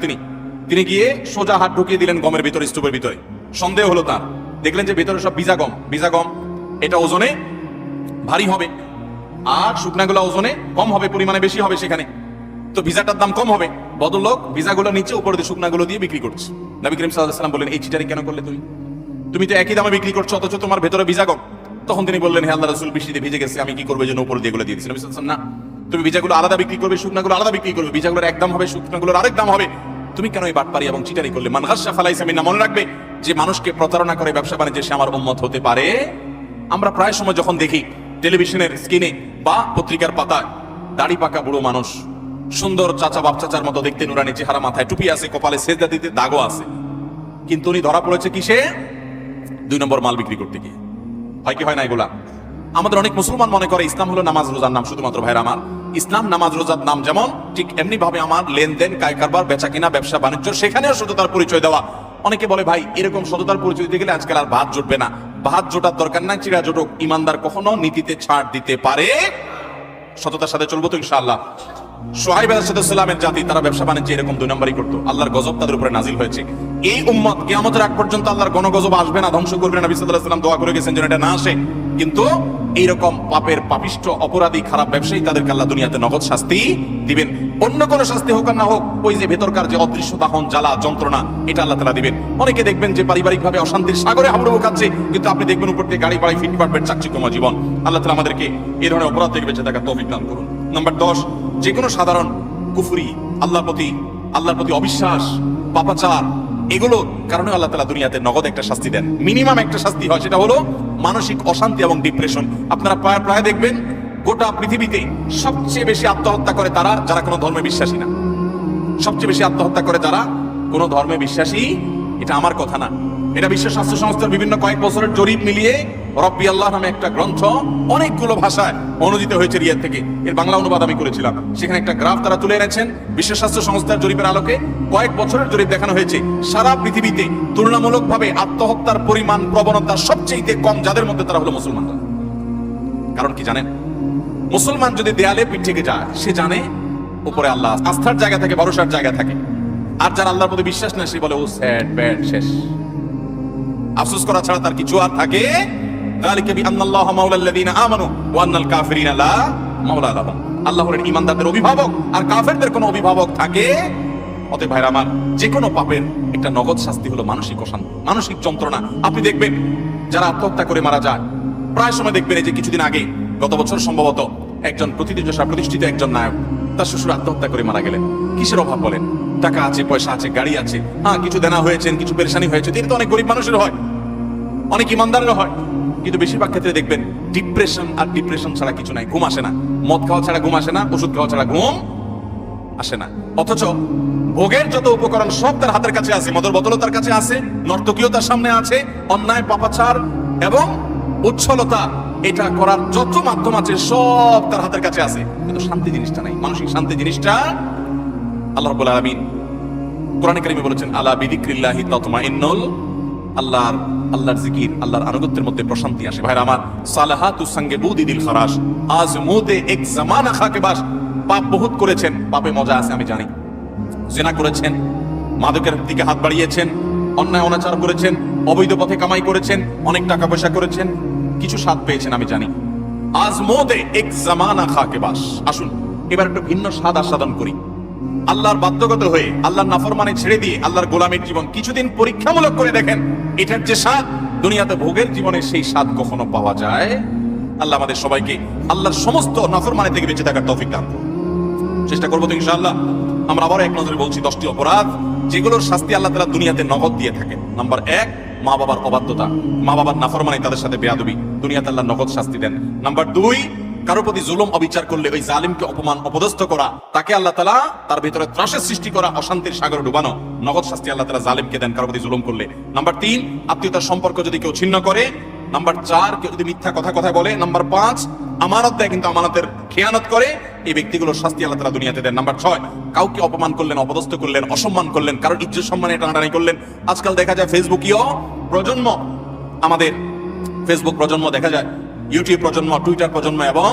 তিনি গিয়ে সোজা হাত ঢুকিয়ে দিলেন গমের ভিতরে, স্তূপের ভিতরে। সন্দেহ হলো তার, দেখলেন যে ভিতরে সব ভিজা গম, এটা ওজনে ভারী হবে, আর শুকনাগুলো ওজনে কম হবে, পরিমাণে বেশি হবে সেখানে, তো ভিজাটার দাম কম হবে। ভদ্রলোক ভিজাগুলো নিচে, উপরে দিয়ে শুকনাগুলো দিয়ে বিক্রি করছে। নবী করিম সাল্লাল্লাহু আলাইহি ওয়াসাল্লাম বললেন, এই চিটারি কেন করলে তুমি তো একই দামে বিক্রি করছো, অথচ তোমার ভেতরে ভিজা গম। তখন তিনি বললেন, হে আল্লাহর রাসূল, বৃষ্টিতে ভিজে গেছে, আমি কি করবো, এই জন্য উপরে দিয়ে এগুলো দিয়ে দিয়েছি। নবী সাল্লাল্লাহু আলাইহি ওয়াসাল্লাম, না, তুমি ভিজাগুলো আলাদা বিক্রি করবে, শুকনাগুলো আলাদা বিক্রি করবে, ভিজাগুলোর এক দাম হবে, শুকনাগুলোর আরেক দাম হবে। তুমি কেন এই বাটপারি এবং চিটারি করলে? মান গাশশা ফালাইসা মিন্না। মনে রাখবে, যে মানুষকে প্রতারণা করে ব্যবসা বাণিজ্যে, সে আমার উম্মত হতে পারে। আমরা প্রায় সময় যখন দেখি টেলিভিশনের স্ক্রিনে বা পত্রিকার পাতায়, দাড়ি পাকা বুড়ো মানুষ, সুন্দর চাচা, বাপ চাচার মতো দেখতে, নুরানি চেহারা, মাথায় টুপি আছে, কপালে সেজদা দিতে দাগও আছে, কিন্তু উনি ধরা পড়েছে কিসে? 2 নম্বর মাল বিক্রি করতে গিয়ে। হয় কি হয় না এগুলা? আমাদের অনেক মুসলমান মনে করে ইসলাম হলো নামাজ রোজার নাম শুধুমাত্র। ভাইরা আমার, ইসলাম নামাজ রোজার নাম যেমন, ঠিক এমনি ভাবে আমার লেনদেন, কায় কারবার, বেচা কিনা, ব্যবসা বাণিজ্য, সেখানেও সততার পরিচয় দেওয়া। অনেকে বলে, ভাই এরকম সততার পরিচয় দিতে গেলে আজকাল আর ভাত জুটবে না। ভাত জোটার দরকার নাই, চিড়া জোটক। ইমানদার কখনো নীতিতে ছাড় দিতে পারে। সততার সাথে চলবো তো ইনশাআল্লাহ। শুআইব আলাইহিস সালামের জাতি, তারা ব্যবসা বাণিজ্যে এরকম 2 নম্বরই করতো। আল্লাহর গজব তাদের উপরে নাজিল হয়েছে। এই উম্মত কিয়ামতের আগ পর্যন্ত আল্লাহর গণগজব আসবে না, ধ্বংস করবে না। নবী সাল্লাল্লাহু আলাইহি ওয়াসাল্লাম দোয়া করে গেছেন যেন এটা না আসে। কিন্তু এইরকম পাপের, পাপিষ্ঠ, অপরাধী, খারাপ ব্যবসায়ী, তাদেরকে আল্লাহ দুনিয়াতে নগদ শাস্তি দিবেন। অন্য কোনো শাস্তি হোক আর না হোক, ওই যে ভেতরকার যে অদৃশ্য দাহন, জ্বালা, যন্ত্রণা, এটা আল্লাহ তাআলা দিবেন। অনেকে দেখবেন যে পারিবারিক ভাবে অশান্তির সাগরে হাবুডুবু খাচ্ছে, কিন্তু আপনি দেখবেন উপর থেকে গাড়ি বাড়ি, ফিটফাট, চাকচিক্যময় জীবন। আল্লাহ তাআলা আমাদেরকে এই ধরনের অপরাধ থেকে বেঁচে থাকার তৌফিক দান করুন। নাম্বার 10, যে কোনো সাধারণ কুফরি, আল্লাহর প্রতি অবিশ্বাস, পাপাচার, এগুলোর কারণে আল্লাহ তাআলা দুনিয়াতে নগদ একটা শাস্তি দেন। মিনিমাম একটা শাস্তি হয়, সেটা হলো মানসিক অশান্তি এবং ডিপ্রেশন। আপনারা প্রায় দেখবেন গোটা পৃথিবীতে সবচেয়ে বেশি আত্মহত্যা করে তারা যারা কোনো ধর্মে বিশ্বাসী না। সবচেয়ে বেশি আত্মহত্যা করে যারা কোনো ধর্মে বিশ্বাসী। এটা আমার কথা না, এটা বিশ্ব স্বাস্থ্য সংস্থার বিভিন্ন কয়েক বছরের জরিপ মিলিয়ে রব্বি আল্লাহ নামে একটা গ্রন্থ অনেকগুলো ভাষায় অনুদিত হয়েছে রিয়াদ থেকে। এর বাংলা অনুবাদ আমি করেছিলাম। সেখানে একটা গ্রাফ তারা তুলে এনেছেন। বিশ্ব স্বাস্থ্য সংস্থার জরিপের আলোকে কয়েক বছরের জরিপ দেখানো হয়েছে, সারা পৃথিবীতে তুলনামূলকভাবে আত্মহত্যার পরিমাণ, প্রবণতা সবচেয়ে কম যাদের মধ্যে, তারা হলো মুসলমানরা। কারণ কি জানেন? মুসলমান যদি দেয়ালে পিঠ থেকে যায়, সে জানে উপরে আল্লাহ, আস্থার জায়গা থাকে, ভরসার জায়গা থাকে। আর যার আল্লাহর প্রতি বিশ্বাস না, সে বলে ও স্যাড, ব্যাড, শেষ। আফসোস করা ছাড়া তার কিছু আর থাকে। যালিকা বিআন্নাল্লাহা মাওলাল্লাযীনা আমানু ওয়া আন্নাল কাফিরিনা লা মাওলা লাহুম। আল্লাহ হলেন ঈমানদারদের অভিভাবক, আর কাফেরদের কোনো অভিভাবক থাকে। অতএব ভাইরা আমার, যে কোনো পাপের একটা নগদ শাস্তি হলো মানসিক অশান্তি, মানসিক যন্ত্রণা। আপনি দেখবেন যারা আত্মহত্যা করে মারা যায়, প্রায় সময় দেখবেন এই যে কিছুদিন আগে, গত বছর সম্ভবত, একজন প্রতিষ্ঠিত একজন নায়ক, তার শ্বশুর আত্মহত্যা করে মারা গেলেন। কিসের অভাব বলেন? টাকা আছে, পয়সা আছে, গাড়ি আছে, হ্যাঁ কিছু দেনা হয়েছেন, কিছু পেরেশানি হয়েছে, তিনি তো অনেক গরিব মানুষের হয়। অনেক ইমানদারেরও হয়, কিন্তু বেশিরভাগ ক্ষেত্রে দেখবেন ডিপ্রেশন আর ডিপ্রেশন ছাড়া কিছু নাই, ঘুম আসে না, মদ খাওয়া ছাড়া ঘুম আসে না, ওষুধ খাওয়া ছাড়া ঘুম আসে না। অথচ ভোগের যত উপকরণ সব তার হাতের কাছে আছে, মদের বোতলও তার কাছে আছে, নর্তকীও তার সামনে আছে, অন্যায় পাপাচার এবং উচ্ছলতা এটা করার যত মাধ্যম আছে সব তার হাতের কাছে আছে, কিন্তু শান্তি জিনিসটা নাই, মানসিক শান্তি জিনিসটা। আল্লাহ রাব্বুল আলামিন কোরআনে কারিমে বলেছেন, আলা বিযিক্রিল্লাহি তাতমাইন্নুল, আল্লাহর জিকির, আল্লাহর আনুগত্যের মধ্যে প্রশান্তি আসে। ভাইরা আমার, সালাহাতু সঙ্গে বুদি দিল খারাস, আজ মুদে এক জামানা খাকে বাস। পাপ বহুত করেছেন, পাপে মজা আছে আমি জানি। জিনা করেছেন, মাদকের দিকে হাত বাড়িয়েছেন, অন্যায় অনাচার করেছেন, অবৈধ পথে কামাই করেছেন, অনেক টাকা পয়সা করেছেন, কিছু স্বাদ পেয়েছেন আমি জানি। আজ মোদে এক জামানা খাকে বাস। আসুন এবার একটু ভিন্ন স্বাদ আস্বাদন করি। আল্লাহর বাধ্যগত হয়ে, আল্লাহর নাফরমানি ছেড়ে দিয়ে আল্লাহর গোলামের জীবন কিছুদিন পরীক্ষামূলক করে দেখেন, এটার যে স্বাদ দুনিয়াতে ভোগের জীবনে সেই স্বাদ কখনো পাওয়া যায়? আল্লাহ আমাদের সবাইকে আল্লাহর সমস্ত নাফরমানি থেকে বেঁচে থাকার তৌফিক দান করুন। চেষ্টা করবো তো ইনশাআল্লাহ। আমরা আবার এক নজরে বলছি 10টি অপরাধ যেগুলোর শাস্তি আল্লাহ তাআলা দুনিয়াতে নগদ দিয়ে থাকেন। নাম্বার 1, মা বাবার অবাধ্যতা, মা বাবার নাফরমানি, তাদের সাথে বেয়াদবি, দুনিয়াতে আল্লাহ নগদ শাস্তি দেন। নাম্বার 2, কারোর প্রতি জুলুম অবিচার করলে ওই জালিমকে অপমান অপদস্থ করা, তাকে আল্লাহ তাআলা তার ভিতরে ত্রাসের সৃষ্টি করা, অশান্তির সাগরে ডুবানো, নগদ শাস্তি আল্লাহ তাআলা জালিমকে দেন কারোর প্রতি জুলুম করলে। নাম্বার 3, আত্মীয়তার সম্পর্ক যদি কেউ ছিন্ন করে। নাম্বার 4, কেউ যদি মিথ্যা কথা বলে। নাম্বার 5, আমানত দেয় কিন্তু আমানতের খেয়ানত করে, এই ব্যক্তিগুলোর শাস্তি আল্লাহ তাআলা দুনিয়াতে দেন। নাম্বার 6, কাউকে অপমান করলেন, অপদস্থ করলেন, অসম্মান করলেন, কারণ ইজ্জত সম্মানে টানাটানি করলেন। আজকাল দেখা যায় ফেসবুকীয় প্রজন্ম, আমাদের ফেসবুক প্রজন্ম দেখা যায়, ইউটিউব প্রজন্ম, টুইটার প্রজন্ম এবং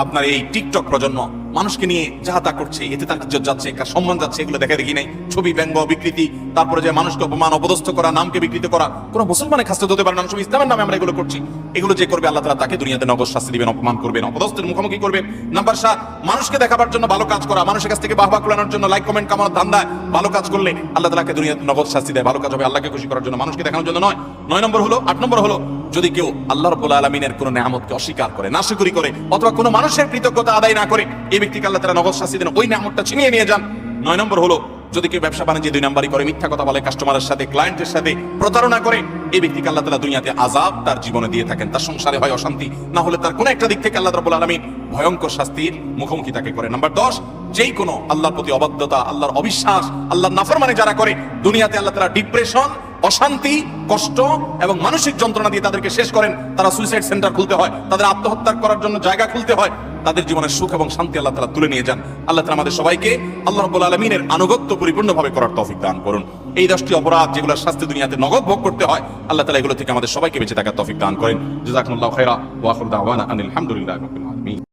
আপনার এই টিকটক প্রজন্ম মানুষকে নিয়ে যাহা তা করছে, এতে তার ইজ্জত যাচ্ছে, কার সম্মান যাচ্ছে, এগুলো দেখা দেখি নাই। ছবি, ব্যঙ্গ, বিকৃতি, তারপরে যে মানুষকে অপমান অপদস্থ করা, নামকে বিকৃত করা, কোন মুসলমানের খাসলত হতে পারে না। সব ইসলামের নামে আমরা এগুলো করছি। এগুলো যে করবে আল্লাহ তাআলা তাকে দুনিয়াতে নগদ শাস্তি দিবেন, অপমান করবেন, অপদস্থের মুখোমুখি করবেন। নাম্বার 7, মানুষকে দেখাবার জন্য ভালো কাজ করা, মানুষের কাছ থেকে বাহবা কুড়ানোর জন্য, লাইক কমেন্ট কামানোর ধান্দায় ভালো কাজ করলে আল্লাহ তাআলাকে দুনিয়াতে নগদ শাস্তি দেয়। ভালো কাজ হবে আল্লাহকে খুশি করার জন্য, মানুষকে দেখানোর জন্য নয়। 9 নম্বর হলো, 8 নম্বর হলো, যদি কেউ আল্লাহ রাব্বুল আলামিনের কোন নিয়ামতকে অস্বীকার করে, নাশকরি করে, অথবা কোনো মানুষের কৃতজ্ঞতা আদায় না করে, এই ব্যক্তিকে আল্লাহ তাআলা নগদ শাস্তি দেন, ওই নিয়ামতটা ছিনিয়ে নিয়ে যান। 9 নম্বর হলো, যদি কেউ ব্যবসা বাণিজ্যে 2 নম্বরই করে, মিথ্যা কথা বলে, কাস্টমারের সাথে, ক্লায়েন্টের সাথে প্রতারণা করে, এই ব্যক্তিকে আল্লাহ তাআলা দুনিয়াতে আযাব তার জীবনে দিয়ে থাকেন। তার সংসারে হয় অশান্তি, না হলে তার কোন একটা দিক থেকে আল্লাহ রাব্বুল আলামিন ভয়ঙ্কর শাস্তির মুখোমুখি তাকে করে। নাম্বার 10, যেই কোনো আল্লাহর প্রতি অবাধ্যতা, আল্লাহর অবিশ্বাস, আল্লাহর নাফরমানি যারা করে, দুনিয়াতে আল্লাহ তাআলা ডিপ্রেশন, অশান্তি, কষ্ট এবং মানসিক যন্ত্রণা দিয়ে তাদেরকে শেষ করেন। তারা সুইসাইড সেন্টার খুলতে হয়, তাদের আত্মহত্যা করার জন্য জায়গা খুলতে হয়, তাদের জীবনের সুখ এবং শান্তি আল্লাহ তাআলা তুলে নিয়ে যান। আল্লাহ তাআলা আমাদের সবাইকে আল্লাহ রাব্বুল আলামিনের আনুগত্য পরিপূর্ণভাবে করার তৌফিক দান করুন। এই 10টি অপরাধ যেগুলোর শাস্তি দুনিয়াতে নগদ ভোগ করতে হয়, আল্লাহ তাআলা এগুলো থেকে আমাদের সবাইকে বেঁচে থাকার তৌফিক দান করেন। জাযাকুমুল্লাহু খাইরা ওয়া আখিরু দাওয়ানা আনিল হামদুলিল্লাহি রাব্বিল আলামিন।